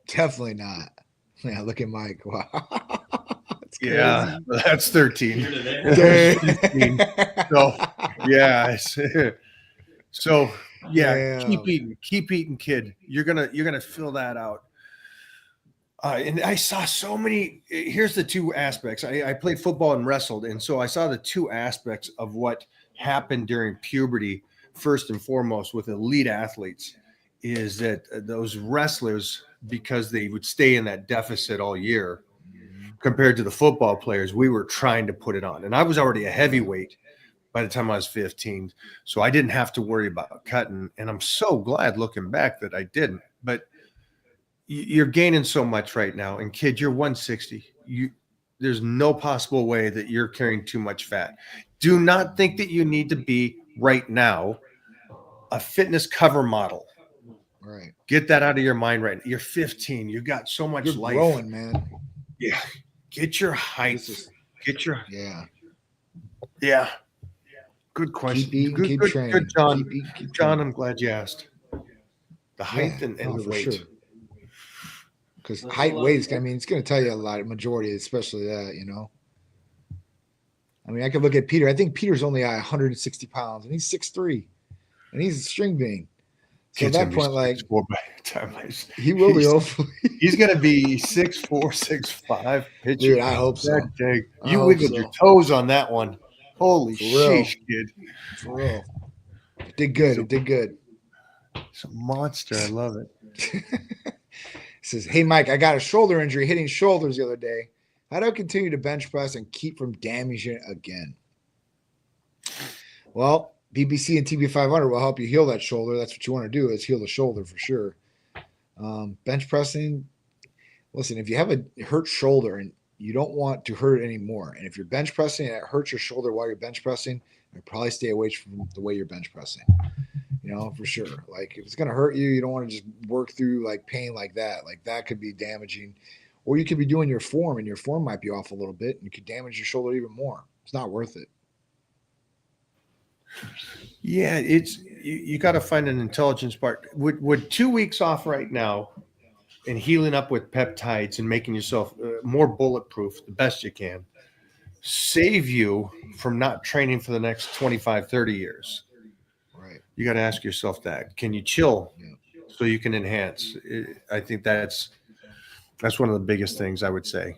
Speaker 1: Definitely not. Yeah, look at Mike. Wow. That's crazy.
Speaker 2: Yeah, that's 13. So yeah. So yeah, keep eating, kid. You're gonna fill that out. And I saw so many. Here's the two aspects. I played football and wrestled, and so I saw the two aspects of what happened during puberty. First and foremost, with elite athletes, is that those wrestlers, because they would stay in that deficit all year, compared to the football players, we were trying to put it on. And I was already a heavyweight by the time I was 15, so I didn't have to worry about cutting. And I'm so glad looking back that I didn't. But you're gaining so much right now, and kid, you're 160. there's no possible way that you're carrying too much fat. Do not think that you need to be right now a fitness cover model.
Speaker 1: Right.
Speaker 2: Get that out of your mind right now. You're 15. You got so much
Speaker 1: You're
Speaker 2: life.
Speaker 1: growing, man.
Speaker 2: Yeah. Get your height. Yeah. Good question.
Speaker 1: Keep eating, keep training.
Speaker 2: Good, John.
Speaker 1: Keep eating, keep
Speaker 2: John,
Speaker 1: training.
Speaker 2: I'm glad you asked. The height and the
Speaker 1: for
Speaker 2: weight.
Speaker 1: Sure. Because height, weight, I mean, it's going to tell you a lot, majority, especially that, you know. I mean, I could look at Peter. I think Peter's only 160 pounds, and he's 6'3", and he's a string bean. So at that point, like,
Speaker 2: by the time
Speaker 1: he will be, hopefully.
Speaker 2: He's going to be 6'4", 6'5".
Speaker 1: Dude, I hope so.
Speaker 2: You wiggled your toes on that one. Holy sheesh, kid.
Speaker 1: For real. It did good. It did good.
Speaker 2: It's a monster. I love it.
Speaker 1: He says, hey, Mike, I got a shoulder injury hitting shoulders the other day. How do I continue to bench press and keep from damaging it again? Well, BBC and TB500 will help you heal that shoulder. That's what you want to do, is heal the shoulder for sure. Bench pressing, listen, if you have a hurt shoulder and you don't want to hurt it anymore, and if you're bench pressing and it hurts your shoulder while you're bench pressing, I'd probably stay away from the way you're bench pressing. You know, for sure. Like, if it's going to hurt you, you don't want to just work through like pain like that. Like, that could be damaging. Or you could be doing your form, and your form might be off a little bit, and you could damage your shoulder even more. It's not worth it.
Speaker 2: Yeah, it's you got to find an intelligence part. Would 2 weeks off right now and healing up with peptides and making yourself more bulletproof, the best you can, save you from not training for the next 25, 30 years?
Speaker 1: Right.
Speaker 2: You got to ask yourself that. Can you chill so you can enhance? I think that's one of the biggest things I would say.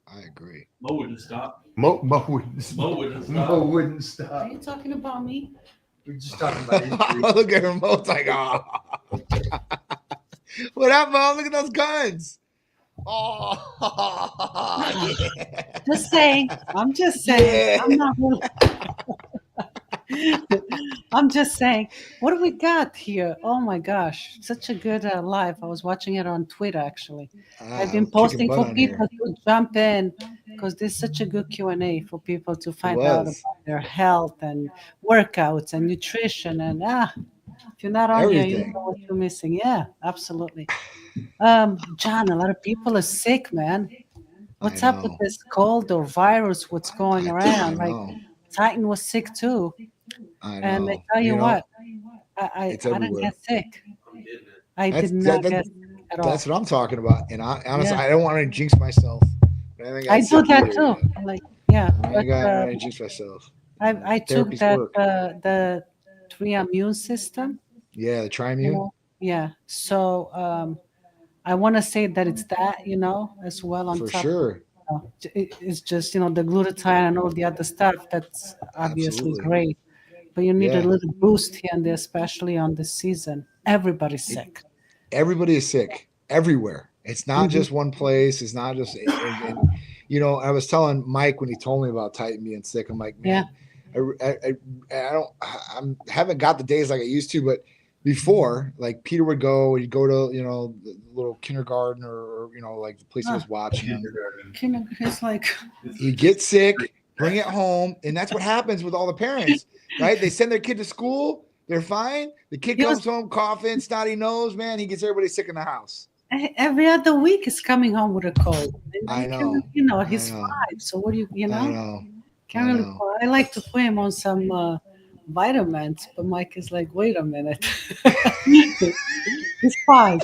Speaker 1: I agree.
Speaker 3: Mo wouldn't stop.
Speaker 2: Mo wouldn't stop.
Speaker 4: Are you talking about me?
Speaker 2: We're just talking about injuries.
Speaker 1: Look at her. Mo's like, oh. What up, Mo? Look at those guns. Oh, yeah.
Speaker 4: Just saying. I'm just saying.
Speaker 1: Yeah.
Speaker 4: I'm not really. I'm just saying. What do we got here? Oh my gosh, such a good live. I was watching it on Twitter actually. I've been posting for people to jump in because there's such a good Q&A for people to find out about their health and workouts and nutrition and if you're not on here, you know what you're missing. Yeah, absolutely. John, a lot of people are sick, man. What's up with this cold or virus? What's going around? Like Titan was sick too. And I tell you what, I didn't get sick. I did not get sick at all.
Speaker 1: That's what I'm talking about. And honestly, I don't want to jinx myself.
Speaker 4: I do that too. Like, yeah.
Speaker 1: I got to jinx myself.
Speaker 4: I took that the immune system.
Speaker 1: Yeah, the Triimmune.
Speaker 4: Yeah. So I want to say that it's that, as well on
Speaker 1: for
Speaker 4: top.
Speaker 1: Sure.
Speaker 4: It's just, the glutathione and all the other stuff that's obviously great. But you need a little boost here and there, especially on this season. Everybody's sick.
Speaker 1: Everybody is sick everywhere. It's not just one place. It's not just, I was telling Mike when he told me about Titan being sick, I'm like, man, I haven't got the days like I used to, but before, like Peter would go, he'd go to, the little kindergarten or like the place he was watching.
Speaker 4: Kindergarten. It's like
Speaker 1: he'd get sick, bring it home, and that's what happens with all the parents, right? They send their kid to school, they're fine. The kid comes home coughing, snotty nose, man. He gets everybody sick in the house.
Speaker 4: Every other week is coming home with a cold.
Speaker 1: I know.
Speaker 4: He's 5. So what do you
Speaker 1: I know.
Speaker 4: Can't really. I like to put him on some vitamins, but Mike is like, wait a minute. He's 5.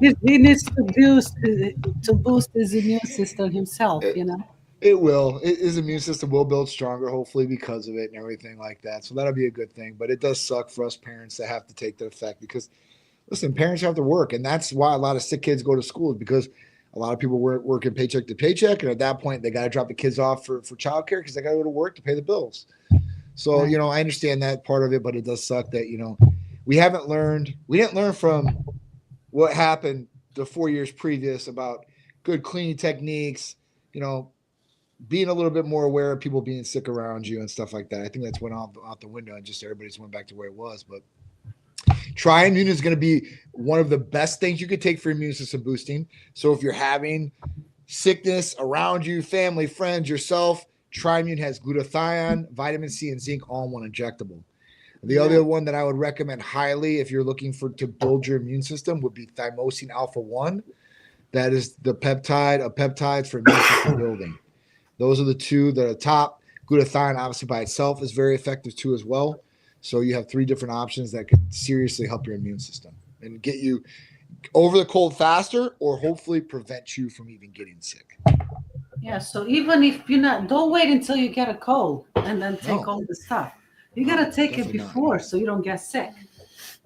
Speaker 4: He needs to boost his immune system himself.
Speaker 1: It will. His immune system will build stronger, hopefully, because of it and everything like that. So that'll be a good thing. But it does suck for us parents to have to take that effect because, listen, parents have to work. And that's why a lot of sick kids go to school, because a lot of people working paycheck to paycheck. And at that point, they got to drop the kids off for childcare because they got to go to work to pay the bills. So, I understand that part of it, but it does suck that, we didn't learn from what happened the 4 years previous about good cleaning techniques, being a little bit more aware of people being sick around you and stuff like that. I think that's went out the window and just everybody just went back to where it was. But Triimmune is going to be one of the best things you could take for immune system boosting. So if you're having sickness around you, family, friends, yourself. Trimune has glutathione, vitamin C, and zinc, all in one injectable. The other one that I would recommend highly if you're looking to build your immune system would be thymosin alpha 1. That is the peptide of peptides for immune system building. Those are the two that are top. Glutathione, obviously, by itself is very effective too as well. So you have 3 different options that could seriously help your immune system and get you over the cold faster, or hopefully prevent you from even getting sick.
Speaker 4: Yeah, so even if you're not, don't wait until you get a cold and then take all the stuff. You gotta take it before so you don't get sick.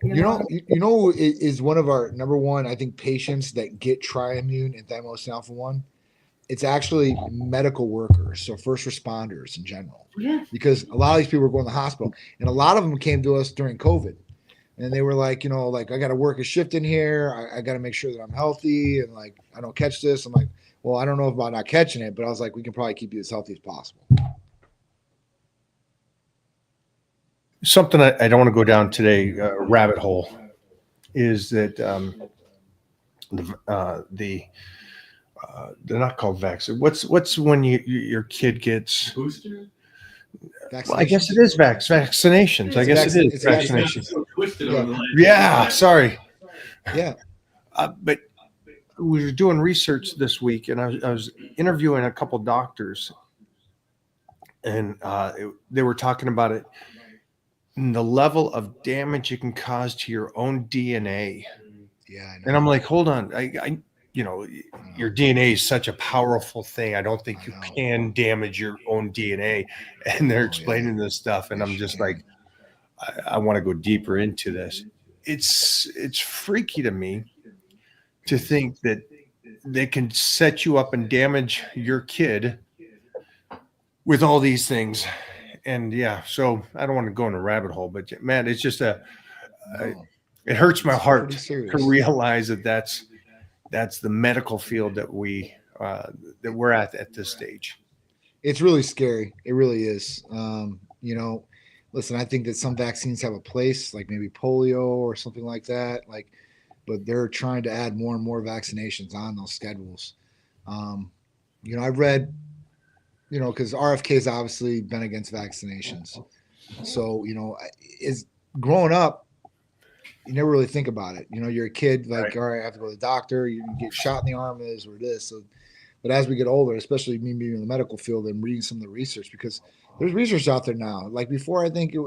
Speaker 1: You know, is one of our number one, I think, patients that get Trimune and thymosin alpha 1. It's actually medical workers, so first responders in general.
Speaker 4: Yeah.
Speaker 1: Because a lot of these people were going to the hospital, and a lot of them came to us during COVID. And they were like, you know, like, I got to work a shift in here. I got to make sure that I'm healthy and like I don't catch this. I'm like, well, I don't know about not catching it, but I was like, we can probably keep you as healthy as possible.
Speaker 2: Something I don't want to go down today, rabbit hole, is that they're not called vaccine. What's when your kid gets
Speaker 3: Booster?
Speaker 2: Well, I guess it is vaccinations. I guess it is vaccinations. Yeah, sorry.
Speaker 1: Yeah.
Speaker 2: But we were doing research this week, and I was interviewing a couple doctors, and they were talking about it, and the level of damage you can cause to your own DNA.
Speaker 1: Yeah, I know.
Speaker 2: And I'm like, hold on, I you know, your DNA is such a powerful thing. I don't think you can damage your own DNA. And they're explaining this stuff, and I'm just like, I want to go deeper into this. It's freaky to me to think that they can set you up and damage your kid with all these things. And yeah, so I don't want to go in a rabbit hole, but man, it's just it hurts my heart to realize that that's the medical field that we're at this stage.
Speaker 1: It's really scary. It really is. You know, listen, I think that some vaccines have a place, like maybe polio or something like that. But they're trying to add more and more vaccinations on those schedules. You know, I've read, you know, because RFK has obviously been against vaccinations. So, you know, is growing up, you never really think about it. You know, you're a kid, like, right, all right, I have to go to the doctor. You get shot in the arm, it is what it is. So, but as we get older, especially me being in the medical field and reading some of the research, because there's research out there now. Like before, I think it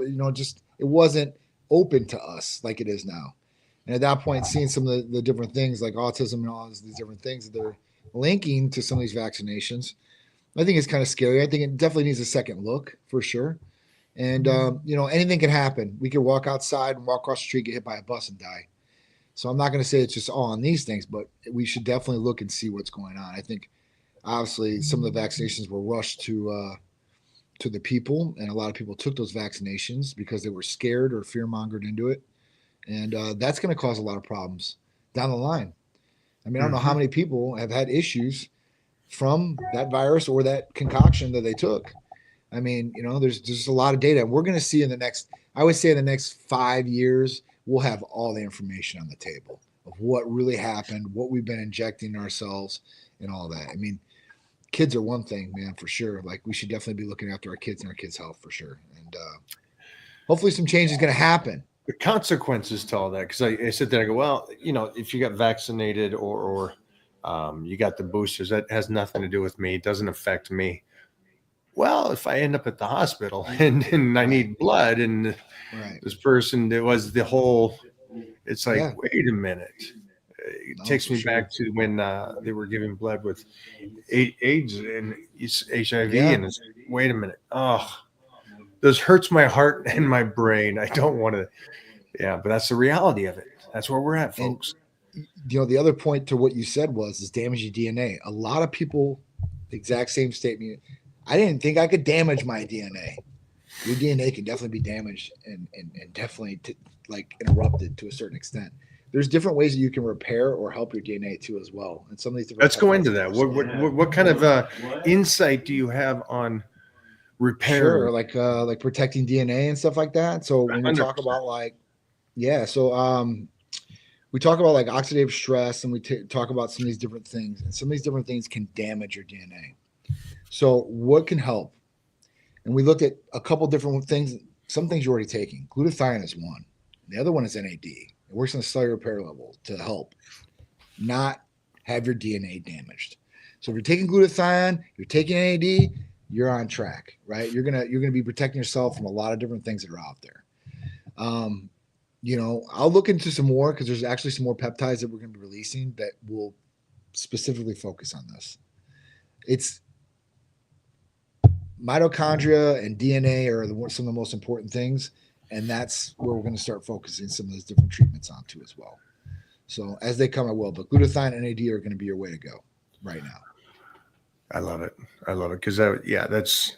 Speaker 1: wasn't open to us like it is now. And at that point, seeing some of the different things like autism and all these different things that they're linking to some of these vaccinations, I think it's kind of scary. I think it definitely needs a second look for sure. And, you know, anything can happen. We could walk outside and walk across the street, get hit by a bus and die. So I'm not going to say it's just all on these things, but we should definitely look and see what's going on. I think obviously some of the vaccinations were rushed to the people, and a lot of people took those vaccinations because they were scared or fear-mongered into it. And that's going to cause a lot of problems down the line. I mean, I don't know how many people have had issues from that virus or that concoction that they took. I mean, you know, there's just a lot of data. We're going to see in the next 5 years, we'll have all the information on the table of what really happened, what we've been injecting ourselves and all that. I mean, kids are one thing, man, for sure. Like we should definitely be looking after our kids and our kids' health for sure. And hopefully some change is going to happen.
Speaker 2: The consequences to all that, because I sit there and I go, well, you know, if you got vaccinated or you got the boosters, that has nothing to do with me. It doesn't affect me. Well, if I end up at the hospital and I need blood and this person, it was the whole, it's like, wait a minute. It takes me back to when they were giving blood with AIDS and HIV. And it's, wait a minute. Oh, this hurts my heart and my brain. I don't want to. Yeah, but that's the reality of it. That's where we're at, folks.
Speaker 1: And, you know, the other point to what you said is damaging DNA. A lot of people, the exact same statement. I didn't think I could damage my DNA. Your DNA can definitely be damaged and definitely interrupted to a certain extent. There's different ways that you can repair or help your DNA too as well. And some of these.
Speaker 2: Let's go into that. What kind of insight do you have on repair?
Speaker 1: Sure, like protecting DNA and stuff like that. So when we talk about we talk about like oxidative stress, and we talk about some of these different things, and some of these different things can damage your DNA. So what can help? And we looked at a couple different things. Some things you're already taking. Glutathione is one. The other one is NAD. It works on the cellular repair level to help not have your DNA damaged. So if you're taking glutathione, you're taking NAD, you're on track, right? You're gonna be protecting yourself from a lot of different things that are out there. I'll look into some more because there's actually some more peptides that we're going to be releasing that will specifically focus on this. It's mitochondria and DNA are some of the most important things, and that's where we're going to start focusing some of those different treatments onto as well. So as they come, I will. But glutathione and NAD are going to be your way to go right now.
Speaker 2: I love it. Because that's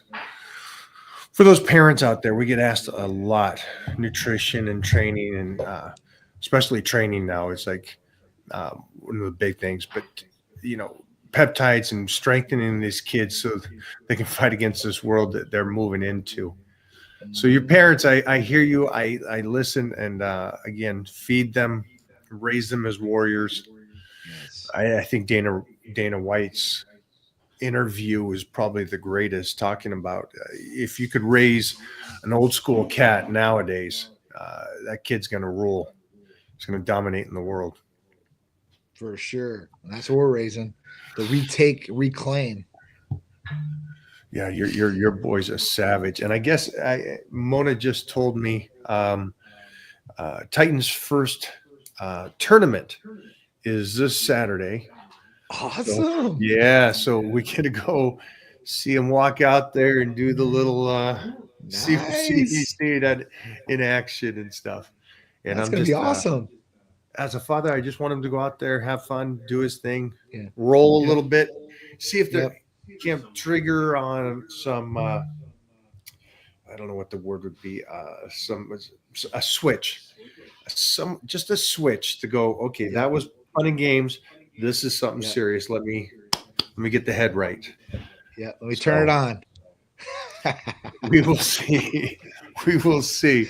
Speaker 2: for those parents out there. We get asked a lot, nutrition and training, and especially training now. It's like one of the big things. But peptides and strengthening these kids so they can fight against this world that they're moving into. So your parents, I hear you. I listen, and again, feed them, raise them as warriors.
Speaker 1: Yes.
Speaker 2: I think Dana White's interview is probably the greatest, talking about if you could raise an old school cat nowadays, that kid's going to rule. It's going to dominate in the world.
Speaker 1: For sure. And that's what we're raising. Reclaim.
Speaker 2: Yeah, your boy's a savage. And I guess Mona just told me Titan's first tournament is this Saturday.
Speaker 1: Awesome.
Speaker 2: So we get to go see him walk out there and do the little see that in action and stuff. And
Speaker 1: that's
Speaker 2: I'm
Speaker 1: gonna
Speaker 2: just
Speaker 1: be awesome.
Speaker 2: As a father, I just want him to go out there, have fun, do his thing, roll a little bit, see if there can trigger on some I don't know what the word would be, a switch. Just a switch to go, okay, that was fun and games. This is something serious. Let me get the head right.
Speaker 1: Yeah, let me turn it on.
Speaker 2: We will see. We will see.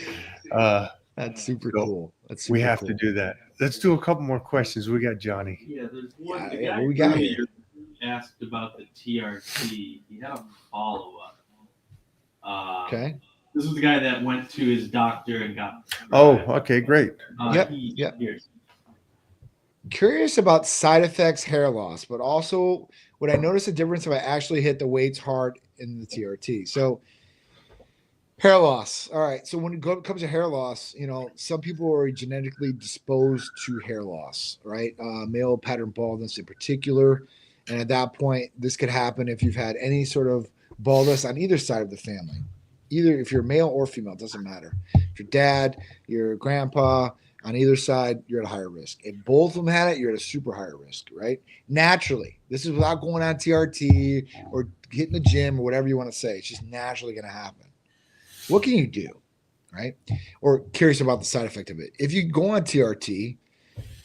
Speaker 1: That's super cool.
Speaker 2: We have to do that. Let's do a couple more questions. We got Johnny.
Speaker 3: Yeah, there's one.
Speaker 1: What we got here?
Speaker 3: Asked about the TRT. He had a follow-up.
Speaker 1: Okay.
Speaker 3: This was the guy that went to his doctor and got.
Speaker 2: Oh, okay, great.
Speaker 1: Yep. Curious about side effects, hair loss, but also would I notice a difference if I actually hit the weights hard in the TRT? So hair loss. All right. So when it comes to hair loss, some people are genetically disposed to hair loss, right? Male pattern baldness in particular. And at that point, this could happen if you've had any sort of baldness on either side of the family. Either if you're male or female, it doesn't matter. If your dad, your grandpa, on either side, you're at a higher risk. If both of them had it, you're at a super higher risk, right? Naturally. This is without going on TRT or hitting the gym or whatever you want to say. It's just naturally going to happen. What can you do, right? Or curious about the side effect of it. If you go on TRT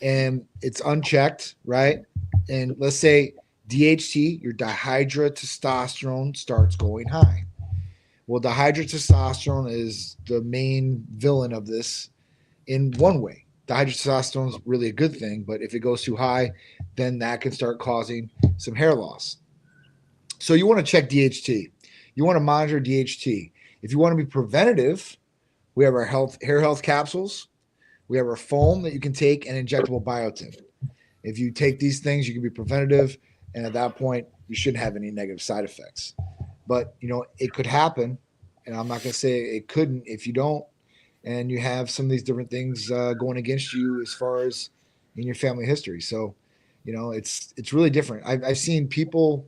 Speaker 1: and it's unchecked, right? And let's say DHT, your dihydrotestosterone, starts going high. Well, dihydrotestosterone is the main villain of this in one way. Dihydrotestosterone is really a good thing, but if it goes too high, then that can start causing some hair loss. So you want to check DHT. You want to monitor DHT. If you want to be preventative, we have our hair health capsules. We have our foam that you can take and injectable biotin. If you take these things, you can be preventative, and at that point, you shouldn't have any negative side effects. But, it could happen, and I'm not going to say it couldn't if you don't, and you have some of these different things going against you as far as in your family history. So, it's really different. I've seen people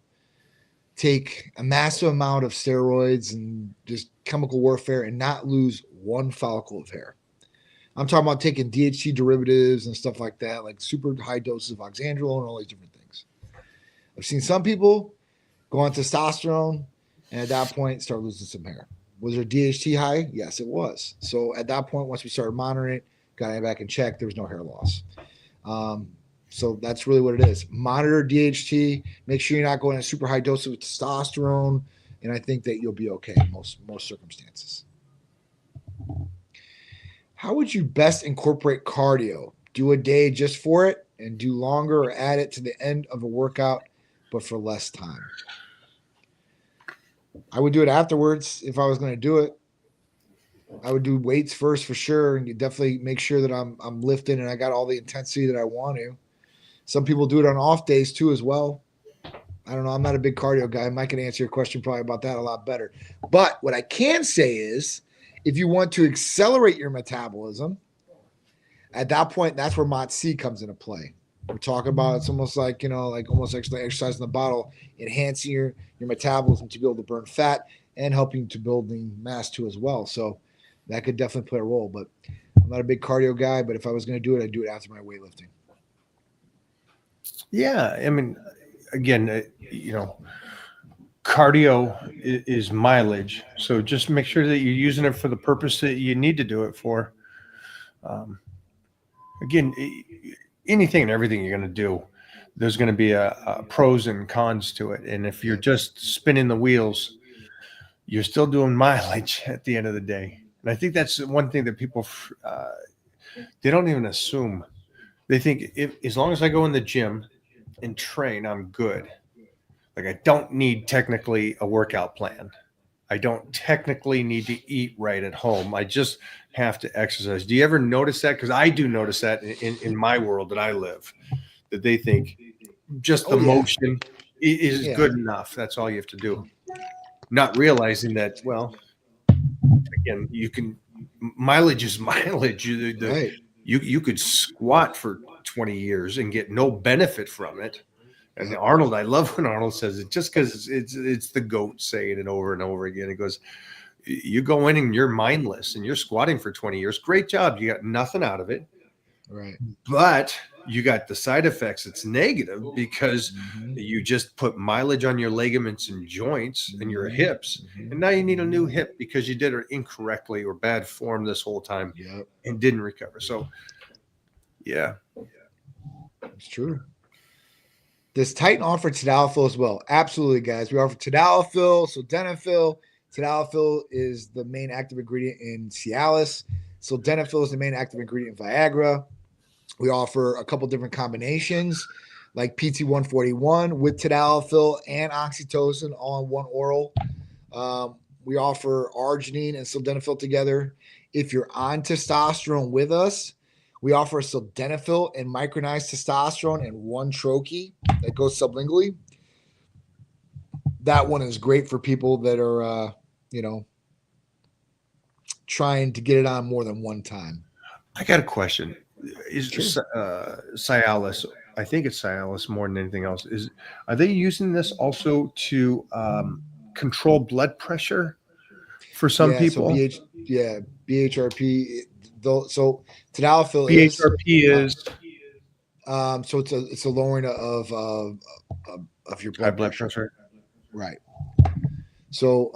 Speaker 1: take a massive amount of steroids and just chemical warfare and not lose one follicle of hair. I'm talking about taking DHT derivatives and stuff like that, like super high doses of oxandrolone and all these different things. I've seen some people go on testosterone and at that point start losing some hair. Was their DHT high? Yes, it was. So at that point, once we started monitoring it, got it back and checked, there was no hair loss. So that's really what it is. Monitor DHT. Make sure you're not going a super high dose of testosterone, and I think that you'll be okay in most circumstances. How would you best incorporate cardio do a day just for it and do longer or add it to the end of a workout, but for less time. I would do it afterwards if I was going to do it. I would do weights first for sure, and you definitely make sure that I'm lifting and I got all the intensity that I want to. Some people do it on off days too as well. I don't know. I'm not a big cardio guy. Mike can answer your question probably about that a lot better. But what I can say is if you want to accelerate your metabolism, at that point, that's where MOT-C comes into play. We're talking about it's almost like, like almost actually exercise in the bottle, enhancing your metabolism to be able to burn fat and helping to building mass too as well. So that could definitely play a role. But I'm not a big cardio guy, but if I was going to do it, I'd do it after my weightlifting.
Speaker 2: Yeah. I mean, again, cardio is mileage. So just make sure that you're using it for the purpose that you need to do it for. Again, anything and everything you're going to do, there's going to be a pros and cons to it. And if you're just spinning the wheels, you're still doing mileage at the end of the day. And I think that's one thing that people, they don't even assume. They think as long as I go in the gym and train, I'm good. Like I don't need technically a workout plan. I don't technically need to eat right at home. I just have to exercise. Do you ever notice that? Because I do notice that in my world that I live, that they think just the motion is good enough. That's all you have to do. Not realizing that, well, again, mileage is mileage. You could squat for 20 years and get no benefit from it. And Arnold, I love when Arnold says it just because it's the GOAT saying it over and over again. He goes, you go in and you're mindless and you're squatting for 20 years. Great job. You got nothing out of it.
Speaker 1: Right.
Speaker 2: But you got the side effects. It's negative because you just put mileage on your ligaments and joints and your hips. And now you need a new hip because you did it incorrectly or bad form this whole time and didn't recover. So, yeah.
Speaker 1: It's true. Does Titan offer tadalafil as well? Absolutely, guys. We offer tadalafil, sildenafil. Tadalafil is the main active ingredient in Cialis. Sildenafil is the main active ingredient in Viagra. We offer a couple different combinations like PT141 with tadalafil and oxytocin all in one oral. We offer arginine and sildenafil together. If you're on testosterone with us, we offer sildenafil and micronized testosterone and one troche that goes sublingually. That one is great for people that are, trying to get it on more than one time.
Speaker 2: I got a question. Is Cialis? I think it's Cialis more than anything else. Are they using this also to control blood pressure for some people?
Speaker 1: So BHRP. So tadalafil
Speaker 2: BHRP is
Speaker 1: so it's a lowering of your blood pressure. Right. So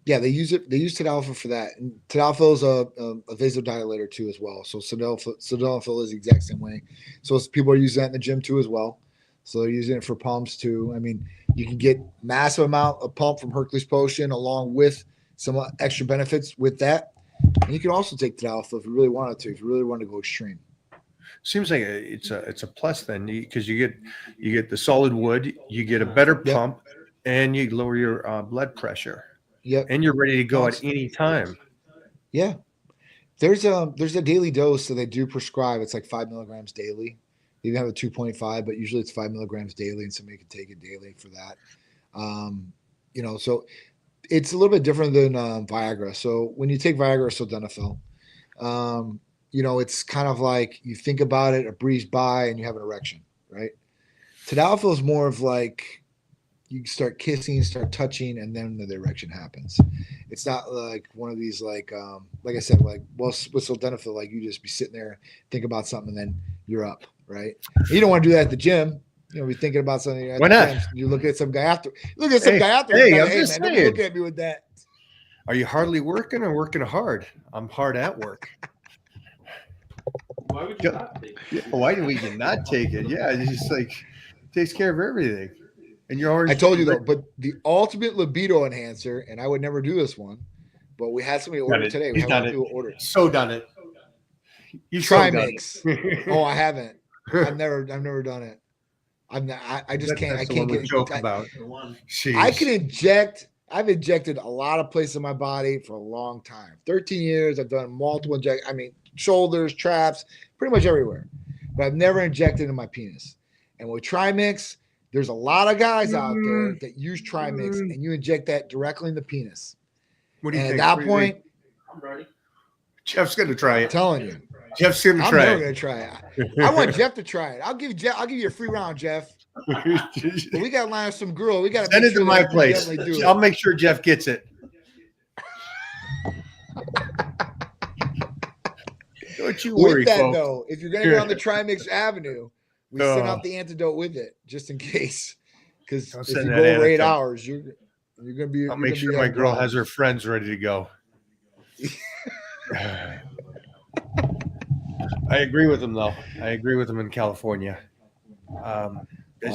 Speaker 1: they use it. They use tadalafil for that. And tadalafil is a vasodilator too as well. So sildenafil is the exact same way. So people are using that in the gym too as well. So they're using it for pumps too. I mean, you can get massive amount of pump from Hercules Potion along with some extra benefits with that. And you can also take tadalafil if you really wanted to, if you really want to go extreme.
Speaker 2: Seems like it's a plus then because you get the solid wood, you get a better pump, and you lower your blood pressure.
Speaker 1: Yep.
Speaker 2: And you're ready to go at any time.
Speaker 1: Yeah. There's a daily dose that they do prescribe. It's like 5 milligrams daily. You can have a 2.5, but usually it's 5 milligrams daily, and somebody can take it daily for that. So it's a little bit different than Viagra. So when you take Viagra or sildenafil, it's kind of like you think about it, it breezes by, and you have an erection, right? Tadalafil is more of like you start kissing, start touching, and then the erection happens. It's not like one of these like I said, with sildenafil, like you just be sitting there, think about something, and then you're up, right? And you don't want to do that at the gym. Be thinking about something.
Speaker 2: Why not?
Speaker 1: You look at some guy after. Look at some guy after.
Speaker 2: Hey, I'm just
Speaker 1: saying.
Speaker 2: Don't
Speaker 1: look at me with that.
Speaker 2: Are you hardly working or working hard? I'm hard at work.
Speaker 3: Why would you not take it?
Speaker 2: Why do we not take it? Yeah, it's just like takes care of everything. And you're already.
Speaker 1: I told you though, but the ultimate libido enhancer, and I would never do this one, but we had somebody order today. We had one order.
Speaker 2: So done it. You still got
Speaker 1: Trimix.
Speaker 2: it.
Speaker 1: Oh, I haven't. I've never done it. I just can't. I
Speaker 2: That's the
Speaker 1: can't
Speaker 2: one we
Speaker 1: get.
Speaker 2: joke about.
Speaker 3: The one.
Speaker 1: I can
Speaker 2: Jeez.
Speaker 1: inject. I've injected a lot of places in my body for a long time. 13 years. I've done multiple inject. I mean, shoulders, traps, pretty much everywhere. But I've never injected in my penis. And with Trimix, there's a lot of guys out there that use Trimix, and you inject that directly in the penis.
Speaker 2: What do you
Speaker 1: And
Speaker 2: think?
Speaker 1: at that
Speaker 2: What do you think?
Speaker 1: point,
Speaker 3: I'm ready.
Speaker 2: Jeff's gonna try
Speaker 1: I'm
Speaker 2: it.
Speaker 1: telling you,
Speaker 2: Jeff's gonna
Speaker 1: I'm
Speaker 2: try
Speaker 1: never
Speaker 2: it.
Speaker 1: gonna try it. I want Jeff to try it. I'll give you a free round, Jeff. But we got to line up some girl. We got to
Speaker 2: Send it to my place.
Speaker 1: definitely do
Speaker 2: I'll
Speaker 1: it.
Speaker 2: make sure Jeff gets it. Don't you worry,
Speaker 1: With that
Speaker 2: folks.
Speaker 1: though, if you're gonna go on the Trimix Avenue, we send
Speaker 2: Oh.
Speaker 1: out the antidote with it just in case. Because
Speaker 2: Don't
Speaker 1: if
Speaker 2: send
Speaker 1: you
Speaker 2: that
Speaker 1: go over 8
Speaker 2: antidote.
Speaker 1: hours, you're gonna be.
Speaker 2: I'll
Speaker 1: you're
Speaker 2: make
Speaker 1: gonna
Speaker 2: sure
Speaker 1: be
Speaker 2: my
Speaker 1: on
Speaker 2: girl
Speaker 1: ground.
Speaker 2: has her friends ready to go. I agree with him, though. I agree with him in California.
Speaker 1: I'm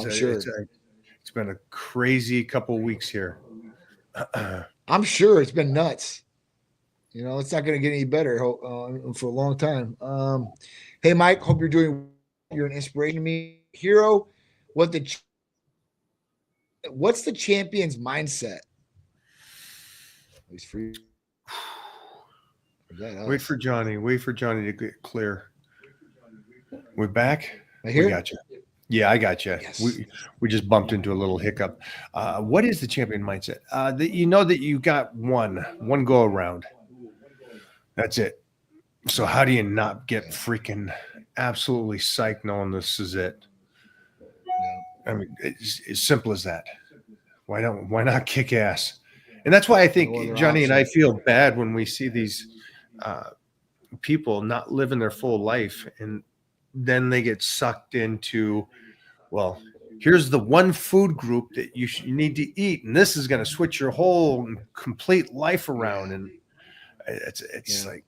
Speaker 1: sure.
Speaker 2: It's been a crazy couple weeks here.
Speaker 1: I'm sure it's been nuts. You know, it's not going to get any better for a long time. Hey, Mike, hope you're doing. You're an inspiration to me, hero. What's the champion's mindset? At least for you.
Speaker 2: Wait for Johnny to get clear. We're back.
Speaker 1: I hear.
Speaker 2: We got you. Yeah, I got you.
Speaker 1: Yes.
Speaker 2: We just bumped into a little hiccup. What is the champion mindset? That you know that you got one go around. That's it. So how do you not get freaking absolutely psyched knowing this is it? I mean, it's as simple as that. Why not kick ass? And that's why I think
Speaker 1: No other
Speaker 2: Johnny and I
Speaker 1: option.
Speaker 2: feel bad when we see these people not living their full life, and then they get sucked into, well, here's the one food group that you need to eat, and this is going to switch your whole complete life around. And it's like,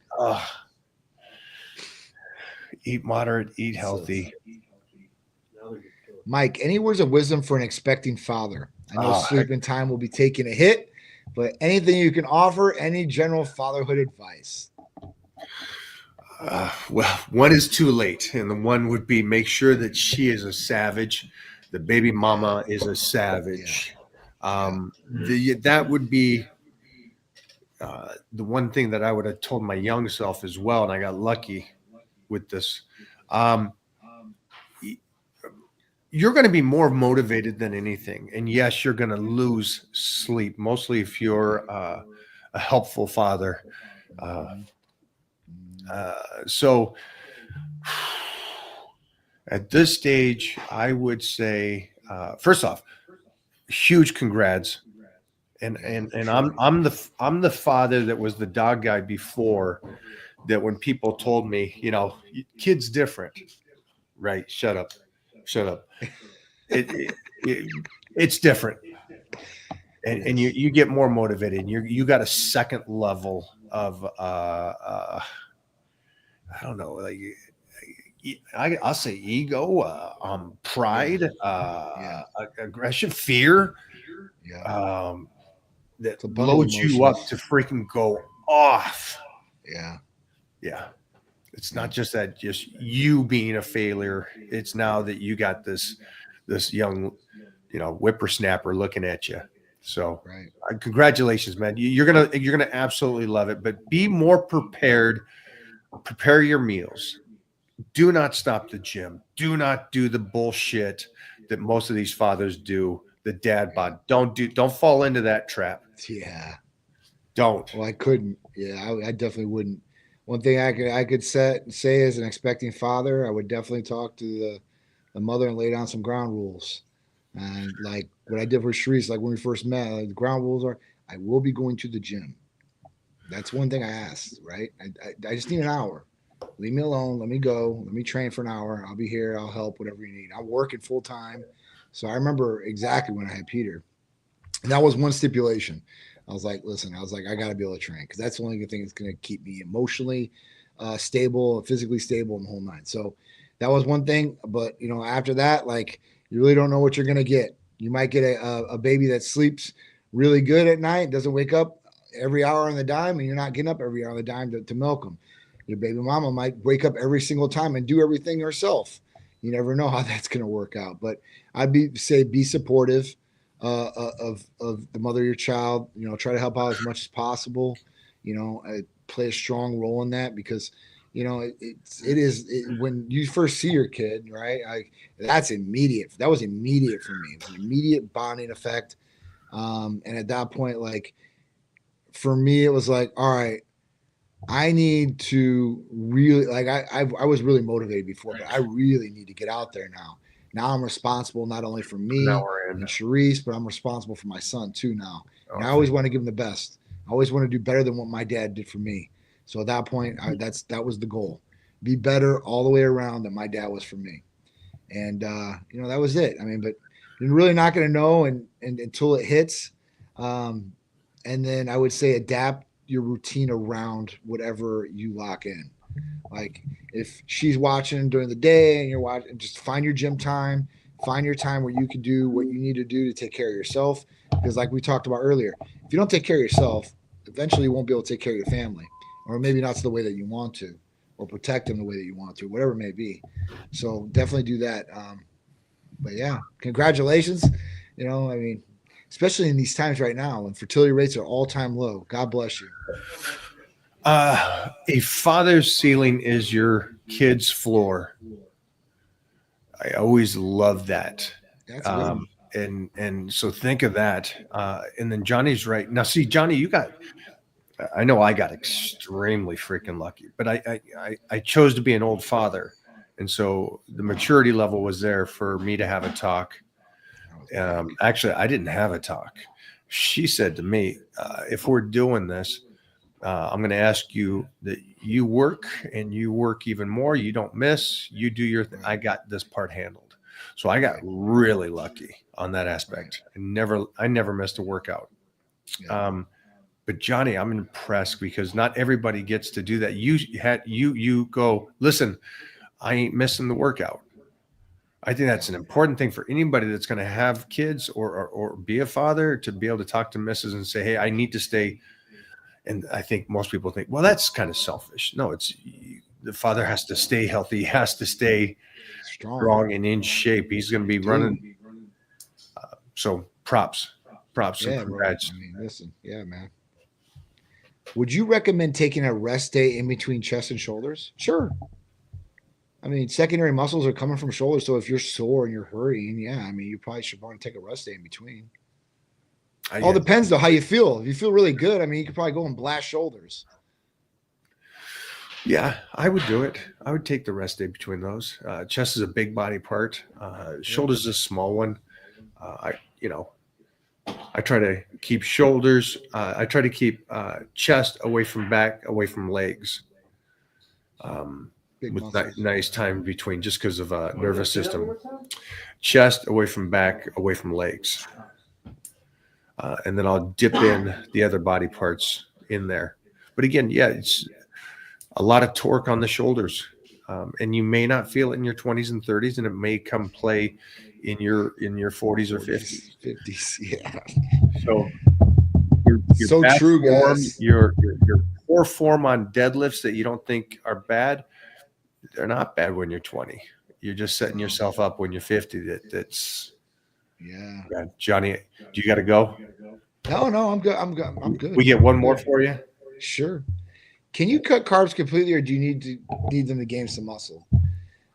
Speaker 2: eat moderate, eat healthy.
Speaker 1: Mike, any words of wisdom for an expecting father? I know sleeping time will be taking a hit, but anything you can offer, any general fatherhood advice?
Speaker 2: Well, one is too late, and the one would be make sure that she is a savage. The baby mama is a savage. That would be the one thing that I would have told my young self as well, and I got lucky with this. You're going to be more motivated than anything, and yes, you're going to lose sleep, mostly if you're a helpful father. So at this stage, I would say, first off, huge congrats. And I'm the father that was the dog guy before, that when people told me, you know, kid's different, right? Shut up. It's different. And you get more motivated, and you got a second level of, I don't know, like I'll say ego, pride, aggression, fear, that loads you up to freaking go off. Yeah. It's not just that, just you being a failure. It's now that you got this young, whippersnapper looking at you. So congratulations, man. You're gonna absolutely love it. But be more prepared. Prepare your meals. Do not stop the gym. Do not do the bullshit that most of these fathers do. The dad bod. Don't fall into that trap.
Speaker 1: Yeah.
Speaker 2: Don't.
Speaker 1: Well, I couldn't. Yeah, I definitely wouldn't. One thing I could say as an expecting father, I would definitely talk to the mother and lay down some ground rules. And like what I did for Sharice, like when we first met, the ground rules are, I will be going to the gym. That's one thing I asked, right? I just need an hour. Leave me alone. Let me go. Let me train for an hour. I'll be here. I'll help, whatever you need. I'm working full time. So I remember exactly when I had Peter. And that was one stipulation. I was like, I got to be able to train, because that's the only thing that's going to keep me emotionally stable, physically stable, and the whole nine. So that was one thing. But, after that, like, you really don't know what you're going to get. You might get a baby that sleeps really good at night, doesn't wake up every hour on the dime, and you're not getting up every hour on the dime to milk them. Your baby mama might wake up every single time and do everything herself. You never know how that's going to work out. But say be supportive of the mother of your child. You know, try to help out as much as possible. You know, play a strong role in that, because you know when you first see your kid, right? That's immediate. That was immediate for me. It was an immediate bonding effect. And at that point, like for me, it was like, all right, I need to really, like, I was really motivated before, but I really need to get out there now. Now I'm responsible not only for me and Charisse, but I'm responsible for my son too now. And I always want to give him the best. I always want to do better than what my dad did for me. So at that point, that was the goal. Be better all the way around than my dad was for me. And, you know, that was it. I mean, but you're really not going to know and until it hits. And then I would say adapt your routine around whatever you lock in. Like if she's watching during the day and you're watching, just find your gym time, find your time where you can do what you need to do to take care of yourself. Because like we talked about earlier, if you don't take care of yourself, eventually you won't be able to take care of your family, or maybe not the way that you want to, or protect them the way that you want to, whatever it may be. So definitely do that. But yeah, congratulations. You know, I mean, especially in these times right now when fertility rates are all-time low. God bless you.
Speaker 2: A father's ceiling is your kid's floor. I always love that.
Speaker 1: That's good.
Speaker 2: And so think of that. And then Johnny's right. Now, see, Johnny, I know I got extremely freaking lucky, but I chose to be an old father. And so the maturity level was there for me to have a talk. Actually, I didn't have a talk. She said to me, if we're doing this, I'm going to ask you that you work and you work even more. You don't miss. You do your thing. I got this part handled. So I got really lucky on that aspect. I never missed a workout. Yeah. But Johnny, I'm impressed because not everybody gets to do that. You go, listen, I ain't missing the workout. I think that's an important thing for anybody that's going to have kids or be a father, to be able to talk to missus and say, hey, I need to stay. And I think most people think, well, that's kind of selfish. No, the father has to stay healthy. He has to stay strong and in shape. He's going to be running. So props.
Speaker 1: Yeah,
Speaker 2: congrats.
Speaker 1: I mean, listen, yeah, man. Would you recommend taking a rest day in between chest and shoulders? Sure. I mean, secondary muscles are coming from shoulders. So if you're sore and you're hurrying, yeah, I mean, you probably should want to take a rest day in between. All depends though how you feel. If you feel really good, I mean, you could probably go and blast shoulders.
Speaker 2: Yeah, I would do it. I would take the rest day between those. Chest is a big body part. Shoulders is a small one. I try to keep shoulders. I try to keep chest away from back, away from legs. With nice time between, just because of nervous system. Chest away from back, away from legs. And then I'll dip in the other body parts in there. But again, yeah, it's a lot of torque on the shoulders. And you may not feel it in your 20s and 30s, and it may come play in your 40s or 50s.
Speaker 1: 50s, yeah.
Speaker 2: So your
Speaker 1: so true,
Speaker 2: form,
Speaker 1: guys.
Speaker 2: Your core form on deadlifts that you don't think are bad, they're not bad when you're 20. You're just setting yourself up when you're 50. That's
Speaker 1: yeah.
Speaker 2: Johnny, do you got to go?
Speaker 1: No, I'm good. I'm good.
Speaker 2: We get one more for you.
Speaker 1: Sure. Can you cut carbs completely, or do you need them to gain some muscle?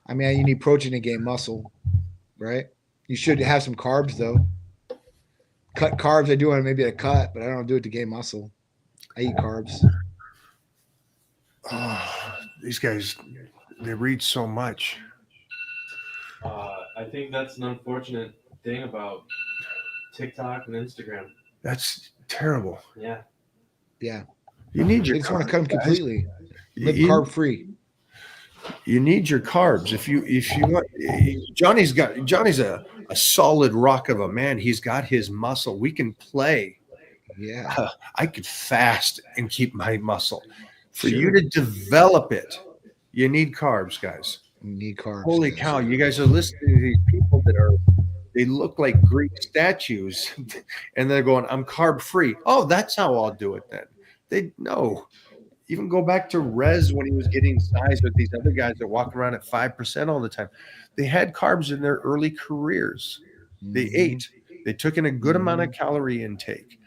Speaker 1: I mean, you need protein to gain muscle, right? You should have some carbs though. Cut carbs, I do want maybe a cut, but I don't do it to gain muscle. I eat carbs.
Speaker 2: Oh, these guys, they read so much.
Speaker 3: I think that's an unfortunate thing about TikTok and Instagram.
Speaker 2: That's terrible.
Speaker 3: Yeah.
Speaker 1: Yeah.
Speaker 2: You need your.
Speaker 1: They just want to cut them completely. Live carb free.
Speaker 2: You need your carbs. If you want, Johnny's a solid rock of a man. He's got his muscle. We can play.
Speaker 1: Yeah.
Speaker 2: I could fast and keep my muscle. For you to develop it, you need carbs, guys.
Speaker 1: You need carbs.
Speaker 2: Holy cow! You guys are listening to these people they look like Greek statues, and they're going, "I'm carb free." Oh, that's how I'll do it then. Even go back to Rez when he was getting size with these other guys that walk around at 5% all the time. They had carbs in their early careers. They ate. They took in a good amount of calorie intake.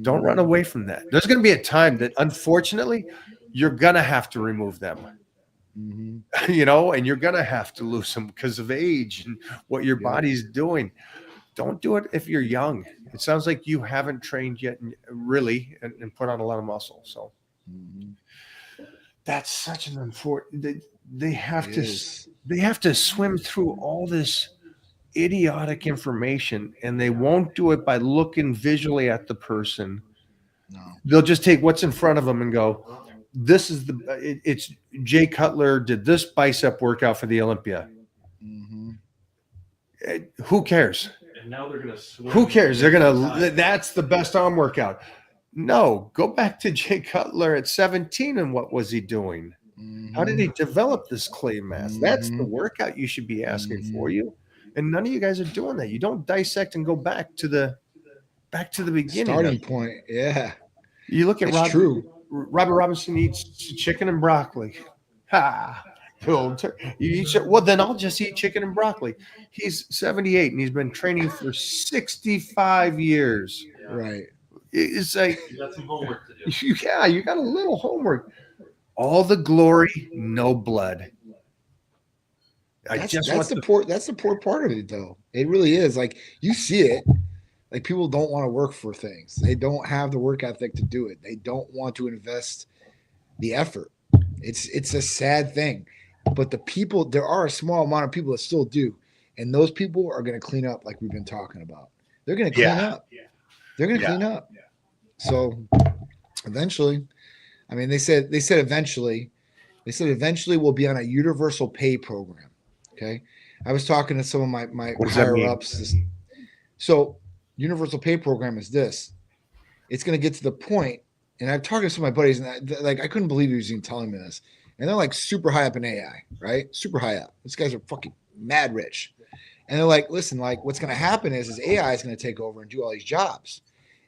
Speaker 2: Don't run away from that. There's going to be a time that, unfortunately, you're going to have to remove them. You know, and you're going to have to lose them because of age and what your body's doing. Don't do it if you're young. It sounds like you haven't trained yet, really, and put on a lot of muscle. So that's such an unfortunate. They have to swim through all this idiotic information, and they won't do it by looking visually at the person.
Speaker 1: No.
Speaker 2: They'll just take what's in front of them and go, this is it's Jay Cutler did this bicep workout for the Olympia. Who cares?
Speaker 3: And now they're gonna swim.
Speaker 2: Who cares? They're gonna. That's the best arm workout. No, go back to Jay Cutler at 17 and what was he doing? How did he develop this clay mass? That's the workout you should be asking for you. And none of you guys are doing that. You don't dissect and go back to the beginning.
Speaker 1: Starting point. Yeah.
Speaker 2: You look at Robert Robinson eats chicken and broccoli. Ha! You eat, well, then I'll just eat chicken and broccoli. He's 78 and he's been training for 65 years.
Speaker 1: Right.
Speaker 2: It's like
Speaker 3: You got some homework to do.
Speaker 2: Yeah, you got a little homework. All the glory, no blood.
Speaker 1: That's the poor part of it, though. It really is. Like, you see it. Like, people don't want to work for things. They don't have the work ethic to do it. They don't want to invest the effort. It's a sad thing. But there are a small amount of people that still do. And those people are going to clean up like we've been talking about. They're going to clean up. They're going to clean up. So eventually, I mean, they said eventually we'll be on a universal pay program. Okay. I was talking to some of my higher ups. So universal pay program is this. It's going to get to the point, and I've talked to some of my buddies, and I couldn't believe he was even telling me this. And they're like super high up in AI, right? Super high up. These guys are fucking mad rich. And they're like, listen, like what's going to happen is AI is going to take over and do all these jobs.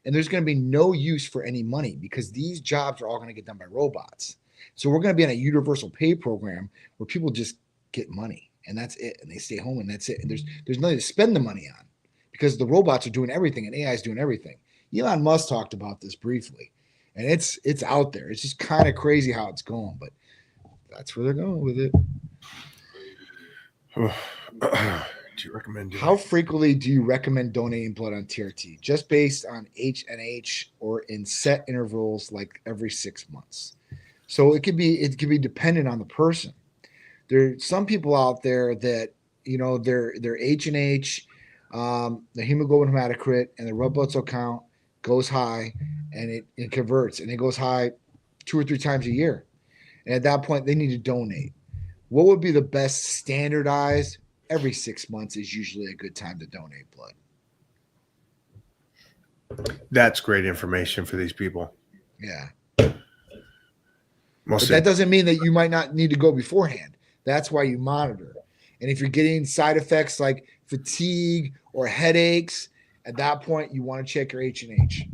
Speaker 1: And there's going to be no use for any money because these jobs are all going to get done by robots. So we're going to be on a universal pay program where people just get money and that's it. And they stay home and that's it. And there's nothing to spend the money on because the robots are doing everything and AI is doing everything. Elon Musk talked about this briefly and it's out there. It's just kind of crazy how it's going, but that's where they're going with it.
Speaker 2: Do you recommend
Speaker 1: How frequently do you recommend donating blood on TRT? Just based on HNH or in set intervals like every 6 months? So it could be dependent on the person. There's some people out there that, you know, their HNH, the hemoglobin hematocrit and the red blood cell count goes high and it converts and it goes high 2 or 3 times a year. And at that point, they need to donate. What would be the best standardized? Every 6 months is usually a good time to donate blood.
Speaker 2: That's great information for these people.
Speaker 1: Yeah.
Speaker 2: But
Speaker 1: that doesn't mean that you might not need to go beforehand. That's why you monitor. And if you're getting side effects like fatigue or headaches, at that point, you want to check your H&H.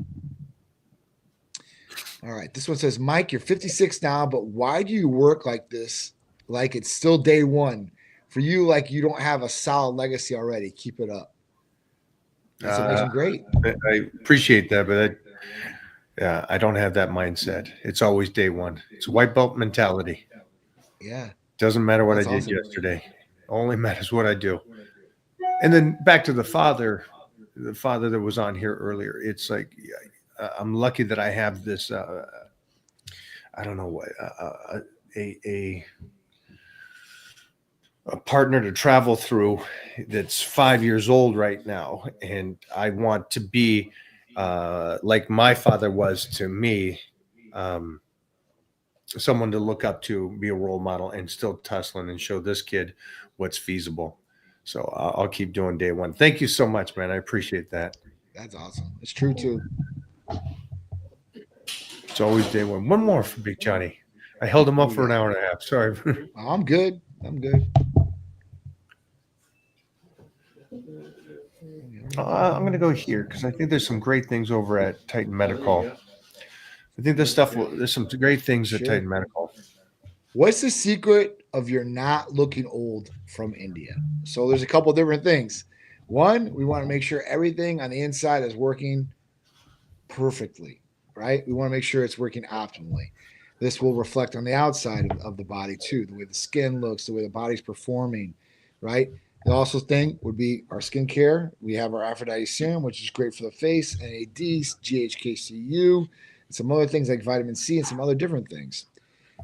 Speaker 1: All right. This one says, Mike, you're 56 now, but why do you work like this? Like it's still day one. For you, like you don't have a solid legacy already. Keep it up. That's amazing. Great.
Speaker 2: I appreciate that, but I don't have that mindset. It's always day one. It's a white belt mentality.
Speaker 1: Yeah.
Speaker 2: Doesn't matter what
Speaker 1: That's
Speaker 2: I did
Speaker 1: awesome.
Speaker 2: Yesterday. Only matters what I do. And then back to the father that was on here earlier. It's like I'm lucky that I have this. I don't know what a partner to travel through that's 5 years old right now. And I want to be like my father was to me, someone to look up to, be a role model and still tussling and show this kid what's feasible. So I'll keep doing day one. Thank you so much, man. I appreciate that.
Speaker 1: That's awesome. It's true too.
Speaker 2: It's always day one. One more for Big Johnny. I held him up for an hour and a half. Sorry.
Speaker 1: I'm good. I'm going
Speaker 2: to go here because I think there's some great things over at Titan Medical I think this stuff there's some great things at Titan Medical.
Speaker 1: What's the secret of your not looking old from India? So there's a couple different things. One, we want to make sure everything on the inside is working perfectly, right? We want to make sure it's working optimally. This will reflect on the outside of the body too, the way the skin looks, the way the body's performing, right? The also thing would be our skincare. We have our Aphrodite serum, which is great for the face, NAD, GHKCU, and some other things like vitamin C and some other different things.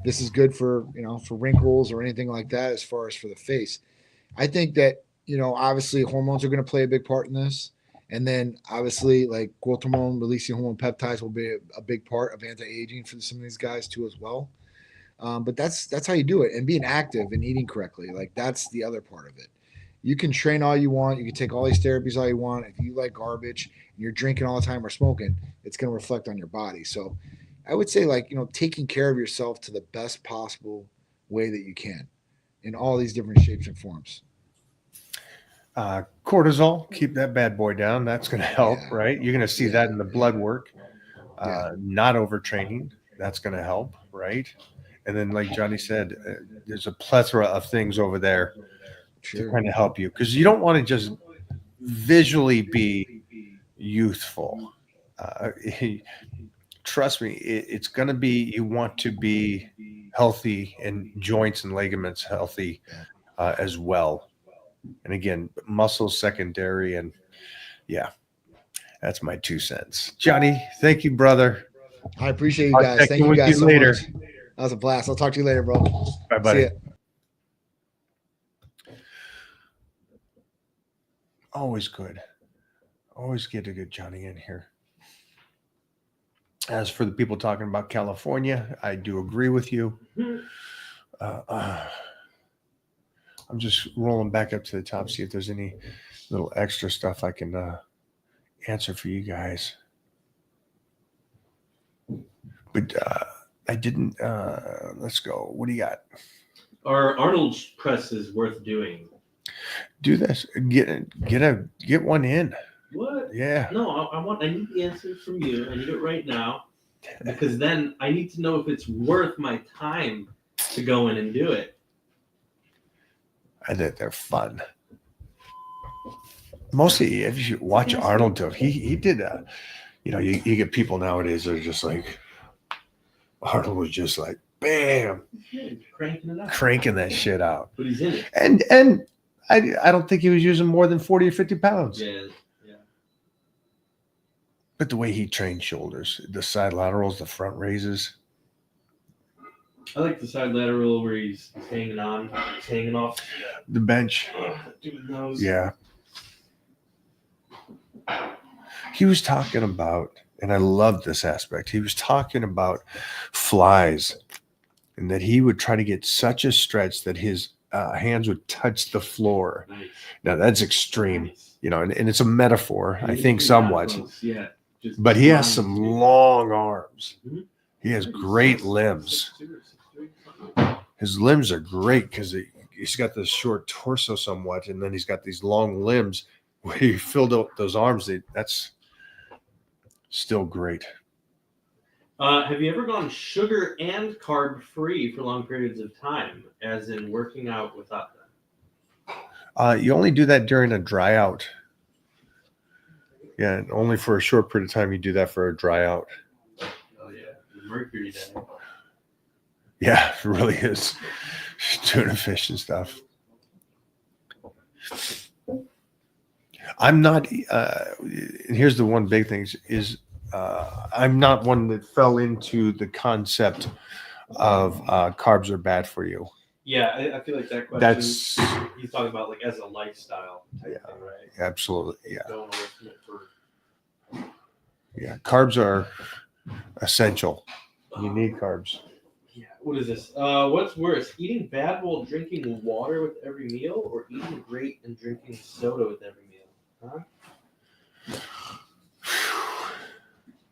Speaker 1: This is good for, for wrinkles or anything like that as far as for the face. I think that, obviously hormones are going to play a big part in this. And then obviously like growth hormone releasing hormone peptides will be a big part of anti-aging for some of these guys too as well. But that's how you do it. And being active and eating correctly. Like that's the other part of it. You can train all you want. You can take all these therapies all you want. If you like garbage and you're drinking all the time or smoking, it's going to reflect on your body. So I would say taking care of yourself to the best possible way that you can in all these different shapes and forms.
Speaker 2: Cortisol, keep that bad boy down. That's going to help, right? You're going to see that in the blood work. Not overtraining. That's going to help, right? And then like Johnny said, there's a plethora of things over there to kind of help you because you don't want to just visually be youthful. Trust me, it's going to be, you want to be healthy and joints and ligaments healthy as well. And again, muscles secondary. And that's my 2 cents. Johnny, thank you, brother.
Speaker 1: I appreciate you guys. Thank you guys so
Speaker 2: later.
Speaker 1: much. That was a blast. I'll talk to you later, bro.
Speaker 2: Bye, buddy.
Speaker 1: See ya.
Speaker 2: Always good. Always get a good Johnny in here. As for the people talking about California, I do agree with you. I'm just rolling back up to the top, see if there's any little extra stuff I can answer for you guys. But I didn't. Let's go. What do you got?
Speaker 3: Our Arnold's press is worth doing.
Speaker 2: Do this. Get one in.
Speaker 3: What?
Speaker 2: Yeah.
Speaker 3: No, I need the answer from you. I need it right now because then I need to know if it's worth my time to go in and do it.
Speaker 2: I think they're fun. Mostly, if you watch Arnold do it, he did a. You get people nowadays that are just like Arnold was just like bam, cranking that shit out.
Speaker 3: But he's in it,
Speaker 2: and I don't think he was using more than 40 or 50 pounds.
Speaker 3: Yeah.
Speaker 2: But the way he trained shoulders, the side laterals, the front raises.
Speaker 3: I like the side lateral where he's hanging off
Speaker 2: the bench.
Speaker 3: Doing those.
Speaker 2: Yeah. He was talking about, and I love this aspect, he was talking about flies and that he would try to get such a stretch that his hands would touch the floor.
Speaker 3: Nice.
Speaker 2: Now that's extreme,
Speaker 3: Nice.
Speaker 2: And it's a metaphor, I think somewhat.
Speaker 3: Yeah.
Speaker 2: But he has some long arms.
Speaker 3: Mm-hmm.
Speaker 2: He has great limbs. His limbs are great because he's got this short torso somewhat, and then he's got these long limbs where he filled out those arms. That's still great.
Speaker 3: Have you ever gone sugar and carb free for long periods of time, as in working out without them?
Speaker 2: You only do that during a dry out. Yeah, and only for a short period of time you do that for a dry out.
Speaker 3: Oh yeah, the mercury day.
Speaker 2: Yeah, it really is. Tuna fish and stuff. I'm not, here's the one big thing is I'm not one that fell into the concept of carbs are bad for you.
Speaker 3: Yeah, I feel like that question.
Speaker 2: That's
Speaker 3: he's talking about like as a lifestyle type thing, right?
Speaker 2: Absolutely, yeah.
Speaker 3: Going away from it for.
Speaker 2: Yeah, carbs are essential. You need carbs.
Speaker 3: Yeah. What is this? What's worse, eating bad while drinking water with every meal, or eating great and drinking soda with every meal?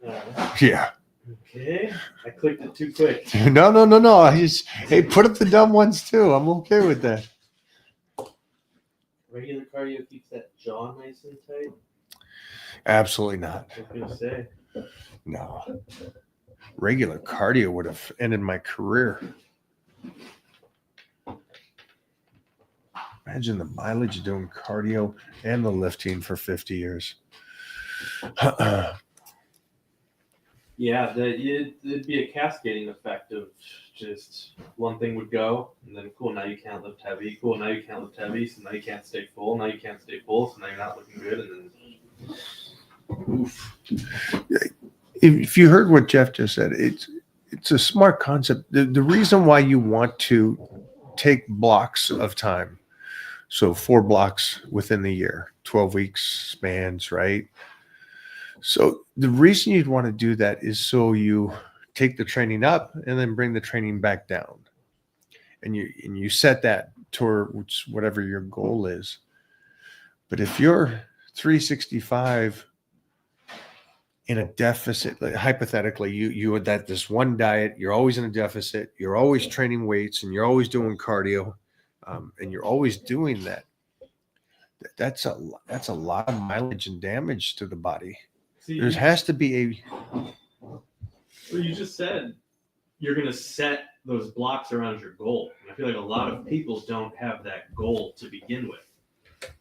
Speaker 3: Huh?
Speaker 2: Yeah.
Speaker 3: Okay. I clicked it too quick.
Speaker 2: No. Hey, put up the dumb ones too. I'm okay with that.
Speaker 3: Regular cardio keeps that jaw nice and tight.
Speaker 2: Absolutely not.
Speaker 3: I was gonna say.
Speaker 2: No. regular cardio would have ended my career. Imagine the mileage of doing cardio and the lifting for 50 years.
Speaker 3: Yeah, it'd be a cascading effect of just one thing would go, and then cool, now you can't lift heavy. Cool, now you can't lift heavy, so now you can't stay full. Now you can't stay full, so now you're not looking good, and then oof.
Speaker 2: If you heard what Jeff just said, it's a smart concept. The reason why you want to take blocks of time, so 4 blocks within the year, 12 weeks spans, right? So the reason you'd want to do that is so you take the training up and then bring the training back down, and you set that towards whatever your goal is. But if you're 365 in a deficit, like hypothetically, you had this one diet, you're always in a deficit, you're always training weights, and you're always doing cardio, and you're always doing that. That's a lot of mileage and damage to the body.
Speaker 3: See,
Speaker 2: There has to be
Speaker 3: well, you just said you're going to set those blocks around your goal. And I feel like a lot of people don't have that goal to begin with.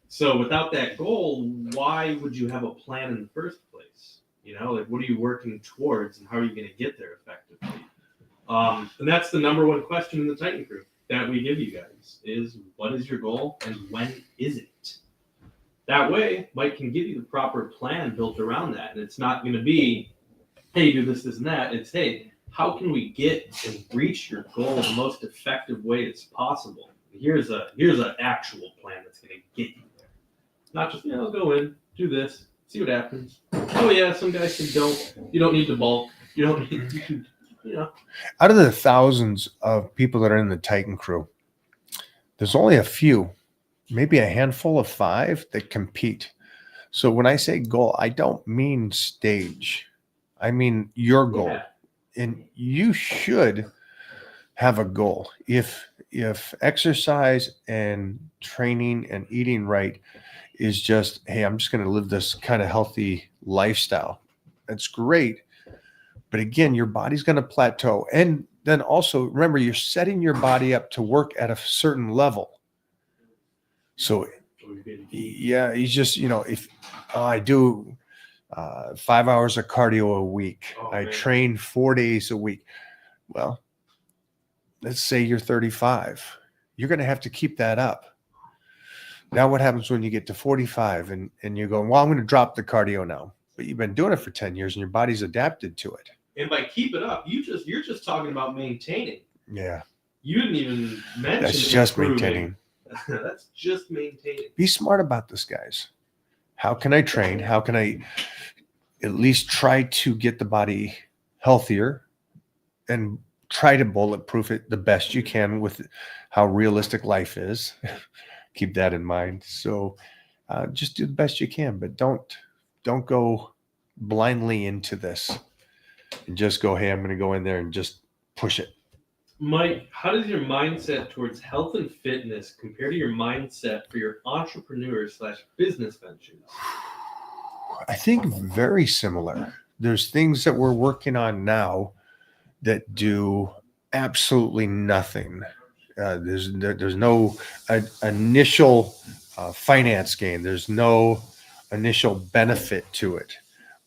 Speaker 3: So without that goal, why would you have a plan in the first place? You know, like what are you working towards, and how are you going to get there effectively? And that's the number one question in the Titan Crew that we give you guys is, what is your goal and when is it? That way, Mike can give you the proper plan built around that. And it's not going to be, hey, do this, this, and that. It's, hey, how can we get and reach your goal the most effective way it's possible? Here's an actual plan that's going to get you there. Not just, I'll go in, do this, see what happens. Oh, yeah, some guys say you don't need to bulk. You don't need to,
Speaker 2: Out of the thousands of people that are in the Titan Crew, there's only a few, maybe a handful of 5 that compete. So when I say goal, I don't mean stage. I mean your goal.
Speaker 3: Yeah.
Speaker 2: And you should have a goal. If exercise and training and eating right is just, hey, I'm just going to live this kind of healthy lifestyle, that's great. But again, your body's going to plateau. And then also remember, you're setting your body up to work at a certain level. So, yeah, he's just, if I do 5 hours of cardio a week, I train 4 days a week. Well, let's say you're 35. You're going to have to keep that up. Now, what happens when you get to 45 and you're going, well, I'm going to drop the cardio now. But you've been doing it for 10 years and your body's adapted to it.
Speaker 3: And by keep it up, you're just talking about maintaining.
Speaker 2: Yeah.
Speaker 3: You didn't even mention
Speaker 2: That's just
Speaker 3: improving.
Speaker 2: maintaining.
Speaker 3: That's just maintaining.
Speaker 2: Be smart about this, guys. How can I train? How can I at least try to get the body healthier and try to bulletproof it the best you can with how realistic life is? Keep that in mind. So just do the best you can, but don't go blindly into this and just go, hey, I'm going to go in there and just push it.
Speaker 3: Mike, how does your mindset towards health and fitness compare to your mindset for your entrepreneur/business ventures?
Speaker 2: I think very similar. There's things that we're working on now that do absolutely nothing. There's no initial finance gain. There's no initial benefit to it.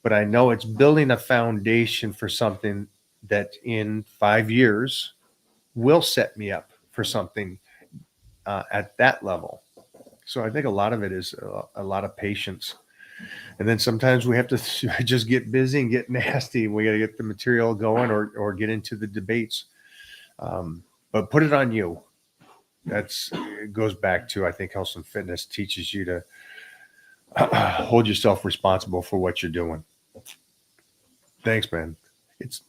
Speaker 2: But I know it's building a foundation for something that in 5 years will set me up for something at that level. So I think a lot of it is a lot of patience. And then sometimes we have to just get busy and get nasty. We got to get the material going or get into the debates. But put it on you. It goes back to, I think, health and fitness teaches you to hold yourself responsible for what you're doing. Thanks, man. It's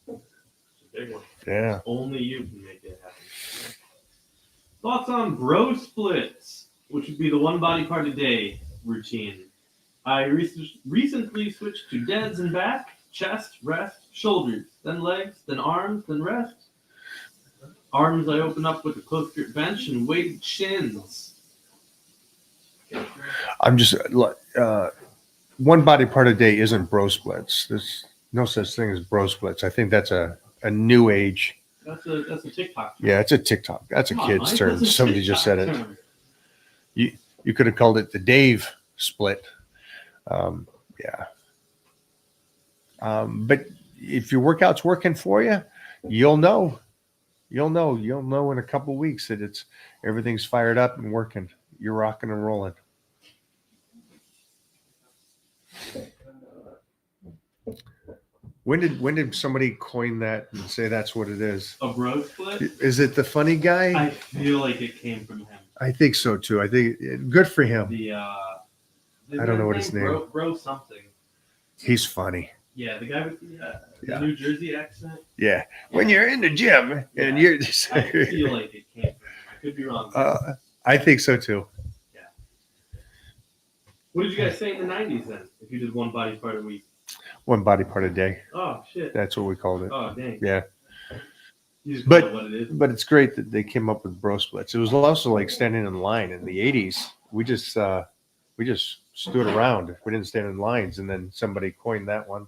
Speaker 3: a big one.
Speaker 2: Yeah.
Speaker 3: Only you can make it happen. Thoughts on bro splits, which would be the one body part a day routine. I recently switched to deads and back, chest, rest, shoulders, then legs, then arms, then rest. Arms I open up with a close grip bench and weighted shins.
Speaker 2: I'm just one body part a day isn't bro splits. No such thing as bro splits. I think that's a new age.
Speaker 3: That's a TikTok term.
Speaker 2: Yeah, it's a TikTok. That's a
Speaker 3: Come on,
Speaker 2: kid's
Speaker 3: Mike,
Speaker 2: term.
Speaker 3: that's a
Speaker 2: Somebody just said
Speaker 3: TikTok
Speaker 2: it.
Speaker 3: term.
Speaker 2: You could have called it the Dave split. Yeah. But if your workout's working for you, you'll know. You'll know in a couple of weeks that everything's fired up and working. You're rocking and rolling. When did somebody coin that and say that's what it is?
Speaker 3: A bro split?
Speaker 2: Is it the funny guy?
Speaker 3: I feel like it came from him.
Speaker 2: I think so too. I think good for him.
Speaker 3: I
Speaker 2: don't know what his name.
Speaker 3: Bro something.
Speaker 2: He's funny.
Speaker 3: Yeah, the guy with the New Jersey accent.
Speaker 2: Yeah, when you're in the gym and you're just.
Speaker 3: I feel like it came from him. I could be wrong.
Speaker 2: I think so too.
Speaker 3: Yeah. What did you guys say in the 90s then? If you did one body part a week?
Speaker 2: One body part a day.
Speaker 3: Oh shit.
Speaker 2: That's what we called it.
Speaker 3: Oh dang.
Speaker 2: Yeah.
Speaker 3: You just call it what it is.
Speaker 2: But it's great that they came up with bro splits. It was also like standing in line in the 80s. We just stood around. We didn't stand in lines, and then somebody coined that one.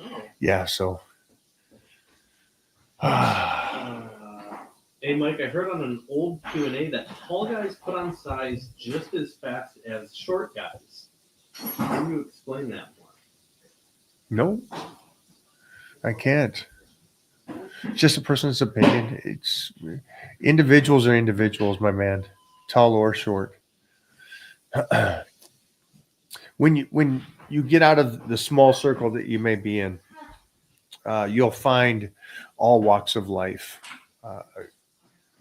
Speaker 3: Oh.
Speaker 2: Yeah. So.
Speaker 3: Hey Mike, I heard on an old Q&A that tall guys put on size just as fast as short guys. Can you explain that more?
Speaker 2: No, I can't. It's just a person's opinion. It's individuals are individuals, my man, tall or short. When you get out of the small circle that you may be in, you'll find all walks of life.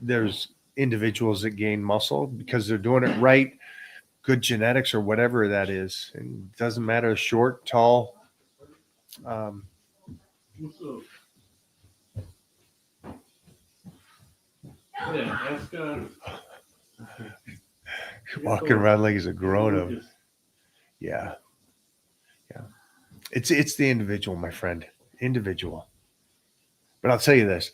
Speaker 2: There's individuals that gain muscle because they're doing it right, good genetics or whatever that is. And it doesn't matter short, tall.
Speaker 3: Ask
Speaker 2: walking around like he's a grown-up. Yeah. It's the individual, my friend. Individual. But I'll tell you this.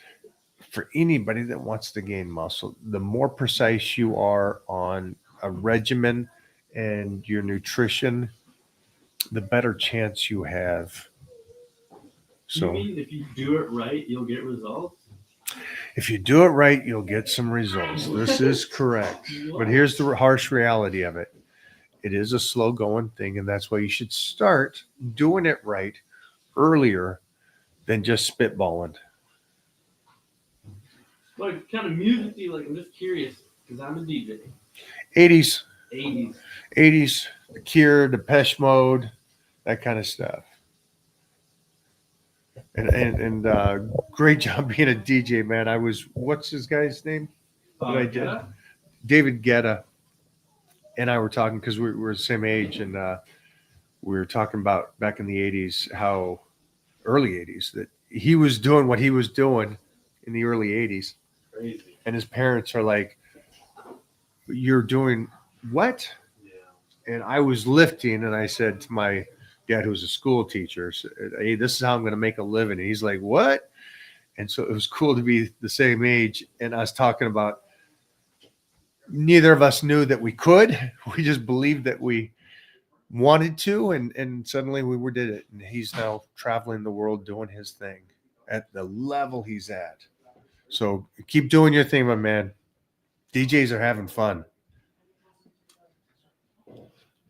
Speaker 2: For anybody that wants to gain muscle, the more precise you are on a regimen and your nutrition, the better chance you have. So,
Speaker 3: you mean if you do it right, you'll get results?
Speaker 2: If you do it right, you'll get some results. This is correct. But here's the harsh reality of it. It is a slow going thing, and that's why you should start doing it right earlier than just spitballing.
Speaker 3: What kind of music do you like? I'm just curious because I'm a DJ.
Speaker 2: 80s,
Speaker 3: 80s.
Speaker 2: The Cure, Depeche Mode, that kind of stuff. And great job being a DJ, man. What's this guy's name? David Guetta and I were talking because we were the same age, and we were talking about back in the 80s, how early 80s, that he was doing what he was doing in the early 80s.
Speaker 3: Crazy.
Speaker 2: And his parents are like, "You're doing what?"
Speaker 3: Yeah.
Speaker 2: And I was lifting, and I said to my dad, who was a school teacher, "Hey, this is how I'm going to make a living." And he's like, "What?" And so it was cool to be the same age. And I was talking about, neither of us knew that we could. We just believed that we wanted to, and suddenly we did it. And he's now traveling the world doing his thing at the level he's at. So keep doing your thing, my man. DJs are having fun.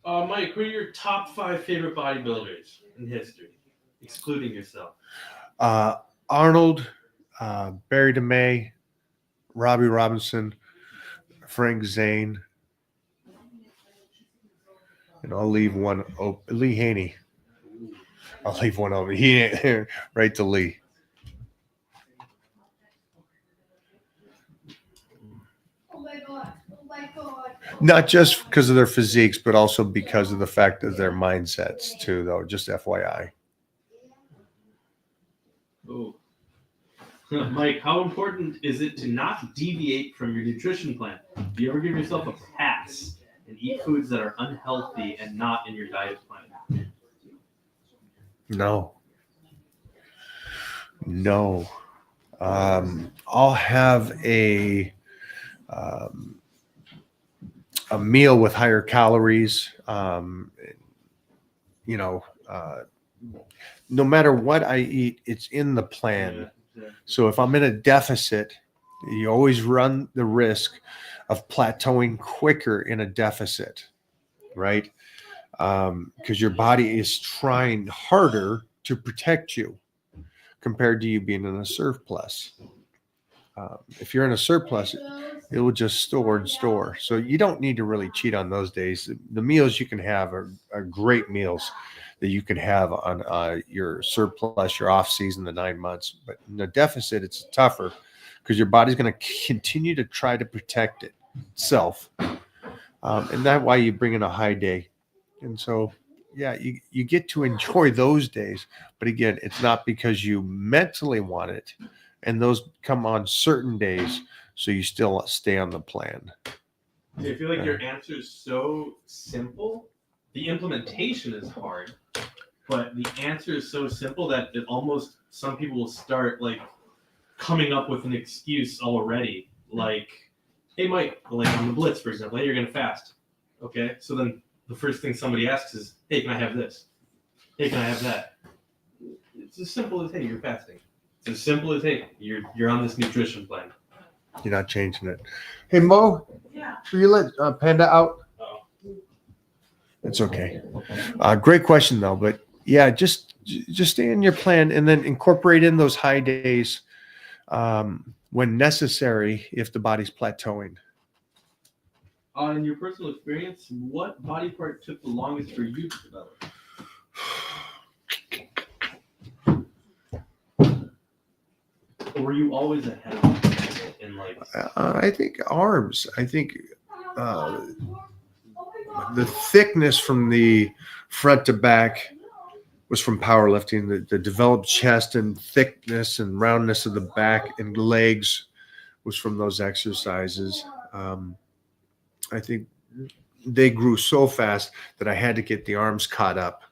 Speaker 3: Mike, who are your top 5 favorite bodybuilders in history, excluding yourself?
Speaker 2: Arnold, Barry DeMay, Robbie Robinson, Frank Zane, and I'll leave one open. Lee Haney. I'll leave one open. Right to Lee. Not just because of their physiques, but also because of the fact of their mindsets too, though. Just FYI.
Speaker 3: Oh. Mike, how important is it to not deviate from your nutrition plan? Do you ever give yourself a pass and eat foods that are unhealthy and not in your diet plan?
Speaker 2: No. I'll have a meal with higher calories, no matter what I eat, it's in the plan.
Speaker 3: Yeah.
Speaker 2: So if I'm in a deficit, you always run the risk of plateauing quicker in a deficit, right? Because your body is trying harder to protect you compared to you being in a surplus. If you're in a surplus, it will just store and store. So you don't need to really cheat on those days. The meals you can have are great meals that you can have on your surplus, your off season, the 9 months. But in a deficit, it's tougher because your body's going to continue to try to protect itself. And that's why you bring in a high day. And so, yeah, you get to enjoy those days. But again, it's not because you mentally want it. And those come on certain days, so you still stay on the plan.
Speaker 3: I feel like your answer is so simple. The implementation is hard, but the answer is so simple that it almost, some people will start like coming up with an excuse already. Like, hey, Mike, like on the Blitz, for example, hey, you're going to fast. Okay, so then the first thing somebody asks is, hey, can I have this? Hey, can I have that? It's as simple as, hey, you're fasting. It's as simple as, hey, you're on this nutrition plan.
Speaker 2: You're not changing it. Hey, Mo, will you let Panda out?
Speaker 3: Oh.
Speaker 2: It's okay. Great question, though. But yeah, just stay in your plan and then incorporate in those high days when necessary if the body's plateauing.
Speaker 3: In your personal experience, what body part took the longest for you to develop? Or were you always ahead of it in like?
Speaker 2: I think arms. I think the thickness from the front to back was from powerlifting. The developed chest and thickness and roundness of the back and legs was from those exercises. I think they grew so fast that I had to get the arms caught up.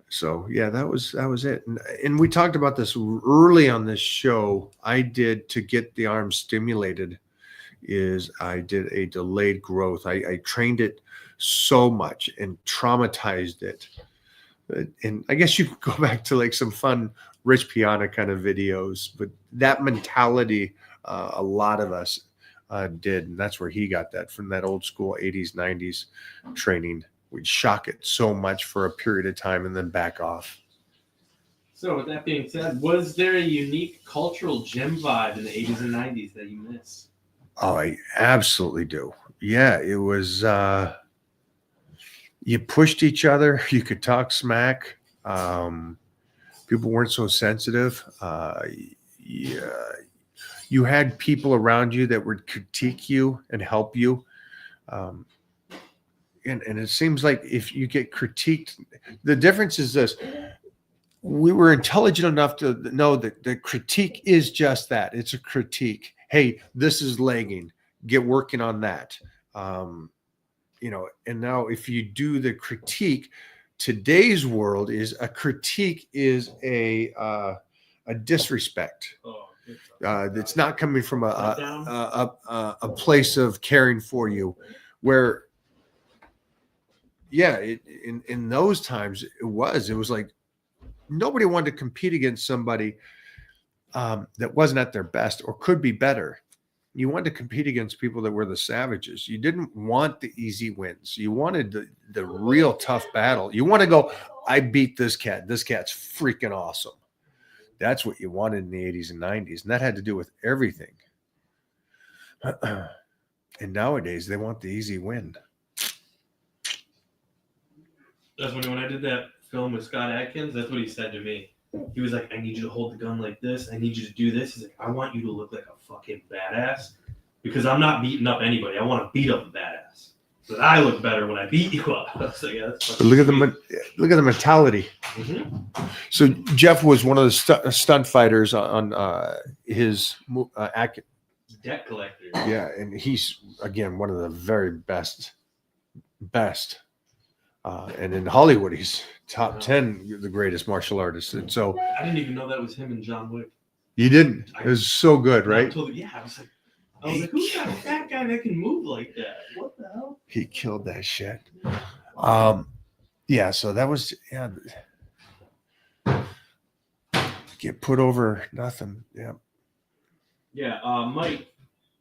Speaker 2: So yeah, that was it. And we talked about this early on this show. I did to get the arms stimulated is I did a delayed growth. I trained it so much and traumatized it. And I guess you could go back to like some fun Rich Piana kind of videos, but that mentality, a lot of us did. And that's where he got that from, that old school 80s, 90s training. We'd shock it so much for a period of time and then back off.
Speaker 3: So with that being said, was there a unique cultural gym vibe in the 80s and 90s that you miss?
Speaker 2: Oh, I absolutely do. Yeah, it was, you pushed each other. You could talk smack. People weren't so sensitive. You had people around you that would critique you and help you. And it seems like if you get critiqued, the difference is this. We were intelligent enough to know that the critique is just that. It's a critique. Hey, this is lagging. Get working on that. And now if you do the critique, today's world is a critique is a disrespect. It's not coming from a place of caring for you, where yeah, in those times it was like nobody wanted to compete against somebody that wasn't at their best or could be better. You wanted to compete against people that were the savages. You didn't want the easy wins. You wanted the real tough battle. You want to go, I beat this cat. This cat's freaking awesome. That's what you wanted in the 80s and 90s. And that had to do with everything. And nowadays they want the easy win.
Speaker 3: That's when I did that film with Scott Adkins, that's what he said to me. He was like, I need you to hold the gun like this. I need you to do this. He's like, I want you to look like a fucking badass because I'm not beating up anybody. I want to beat up a badass. So that I look better when I beat you up. So, yeah,
Speaker 2: look at the mentality.
Speaker 3: Mm-hmm.
Speaker 2: So Jeff was one of the stunt fighters on his
Speaker 3: Debt collector.
Speaker 2: Yeah, and he's again one of the very best. And in Hollywood, he's top 10, the greatest martial artist. And so
Speaker 3: I didn't even know that was him and John Wick.
Speaker 2: You didn't? It was so good, right?
Speaker 3: I was like, who's got a fat guy that can move like that? What the hell?
Speaker 2: He killed that shit. Yeah, so that was, get put over nothing. Yeah.
Speaker 3: Yeah, Mike,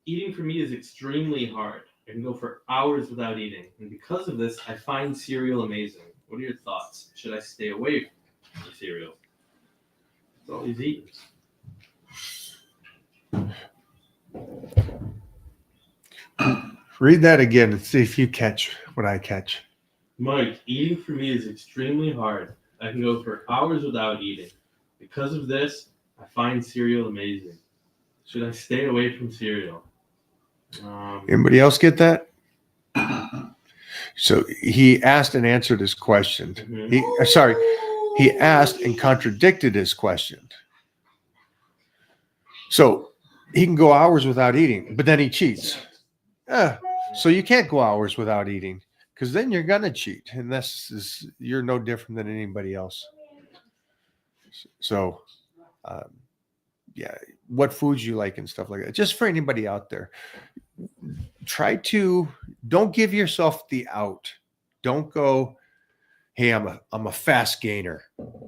Speaker 3: eating for me is extremely hard. I can go for hours without eating. And because of this, I find cereal amazing. What are your thoughts? Should I stay away from cereal? That's all he's eating.
Speaker 2: Read that again and see if you catch what I catch.
Speaker 3: Mike, eating for me is extremely hard. I can go for hours without eating. Because of this, I find cereal amazing. Should I stay away from cereal?
Speaker 2: Anybody else get that? So he asked and answered his question. He asked and contradicted his question. So he can go hours without eating, but then he cheats. So you can't go hours without eating because then you're gonna cheat, and you're no different than anybody else. So, yeah, what foods you like and stuff like that. Just for anybody out there, don't give yourself the out. Don't go, hey, I'm a fast gainer,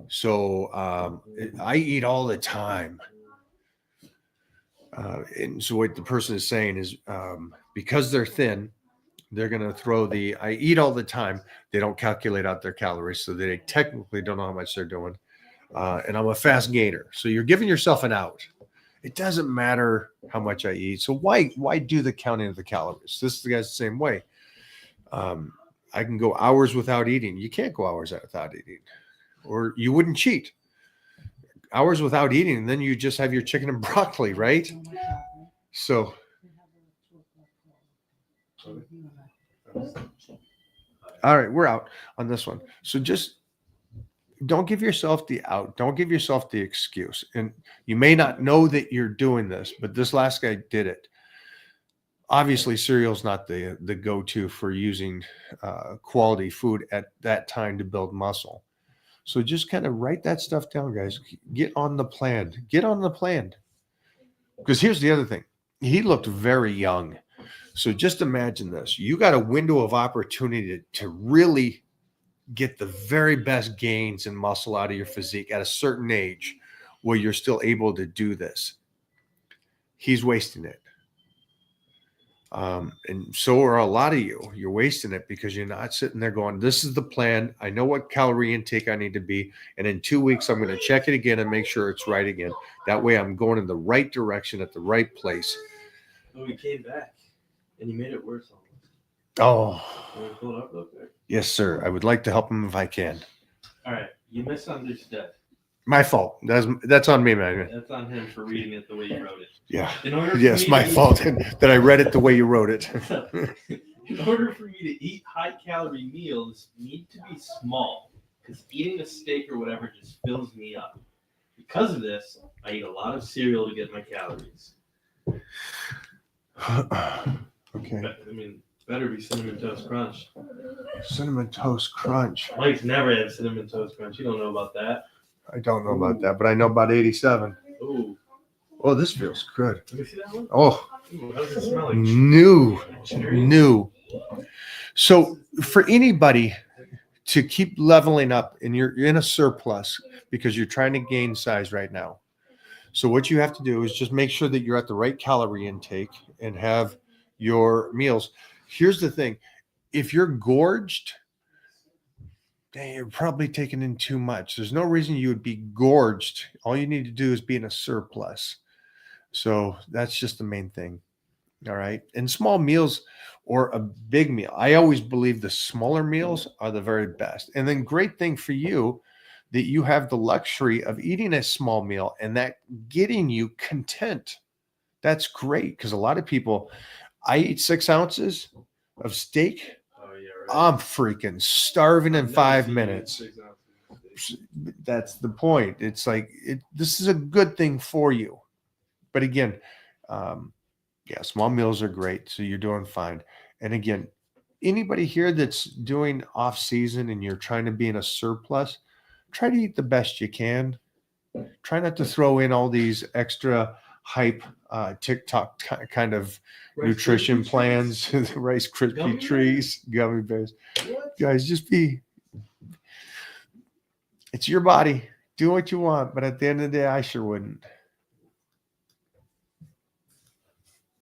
Speaker 2: so I eat all the time. And so what the person is saying is because they're thin, they're going to throw I eat all the time. They don't calculate out their calories, so they technically don't know how much they're doing. And I'm a fast gainer. So you're giving yourself an out. It doesn't matter how much I eat. So why do the counting of the calories? This is the guy's the same way. I can go hours without eating. You can't go hours without eating, or you wouldn't cheat. Hours without eating, and then you just have your chicken and broccoli, right? So, all right, we're out on this one. So just don't give yourself the out. Don't give yourself the excuse. And you may not know that you're doing this, but this last guy did it. Obviously, cereal's not the go-to for using quality food at that time to build muscle. So just kind of write that stuff down, guys. Get on the plan. Get on the plan. Because here's the other thing. He looked very young. So just imagine this. You got a window of opportunity to really get the very best gains in muscle out of your physique at a certain age where you're still able to do this. He's wasting it. And so are a lot of you. You're wasting it because you're not sitting there going, this is the plan. I know what calorie intake I need to be. And in 2 weeks, I'm going to check it again and make sure it's right again. That way I'm going in the right direction at the right place.
Speaker 3: Oh, he came back and he made it worse.
Speaker 2: Oh,
Speaker 3: Pull it up real quick.
Speaker 2: Yes, sir. I would like to help him if I can.
Speaker 3: All right. You misunderstood.
Speaker 2: My fault. That's on me, man.
Speaker 3: That's on him for reading it the way you wrote it.
Speaker 2: Yeah. Yes, my fault that I read it the way you wrote it.
Speaker 3: In order for me to eat high-calorie meals, need to be small because eating a steak or whatever just fills me up. Because of this, I eat a lot of cereal to get my calories.
Speaker 2: Okay.
Speaker 3: I mean, better be Cinnamon Toast Crunch.
Speaker 2: Cinnamon Toast Crunch.
Speaker 3: Mike's never had Cinnamon Toast Crunch. You don't know about that.
Speaker 2: I don't know about that, but I know about 87.
Speaker 3: Ooh.
Speaker 2: Oh, this feels good.
Speaker 3: Let me see that one.
Speaker 2: Oh,
Speaker 3: Ooh, how does it smell like?
Speaker 2: New. So for anybody to keep leveling up and you're in a surplus because you're trying to gain size right now. So what you have to do is just make sure that you're at the right calorie intake and have your meals. Here's the thing. If you're gorged, you're probably taking in too much. There's no reason you would be gorged. All you need to do is be in a surplus. So that's just the main thing. All right. And small meals or a big meal. I always believe the smaller meals are the very best. And then great thing for you that you have the luxury of eating a small meal and that getting you content. That's great because a lot of people, I eat 6 ounces of steak. I'm freaking starving in 5 minutes. That's the point. It's like, this is a good thing for you. But again, small meals are great. So you're doing fine. And again, anybody here that's doing off season and you're trying to be in a surplus, try to eat the best you can. Try not to throw in all these extra hype TikTok kind of nutrition plans, Rice Krispie trees, gummy bears. What? Guys, it's your body. Do what you want, but at the end of the day, I sure wouldn't.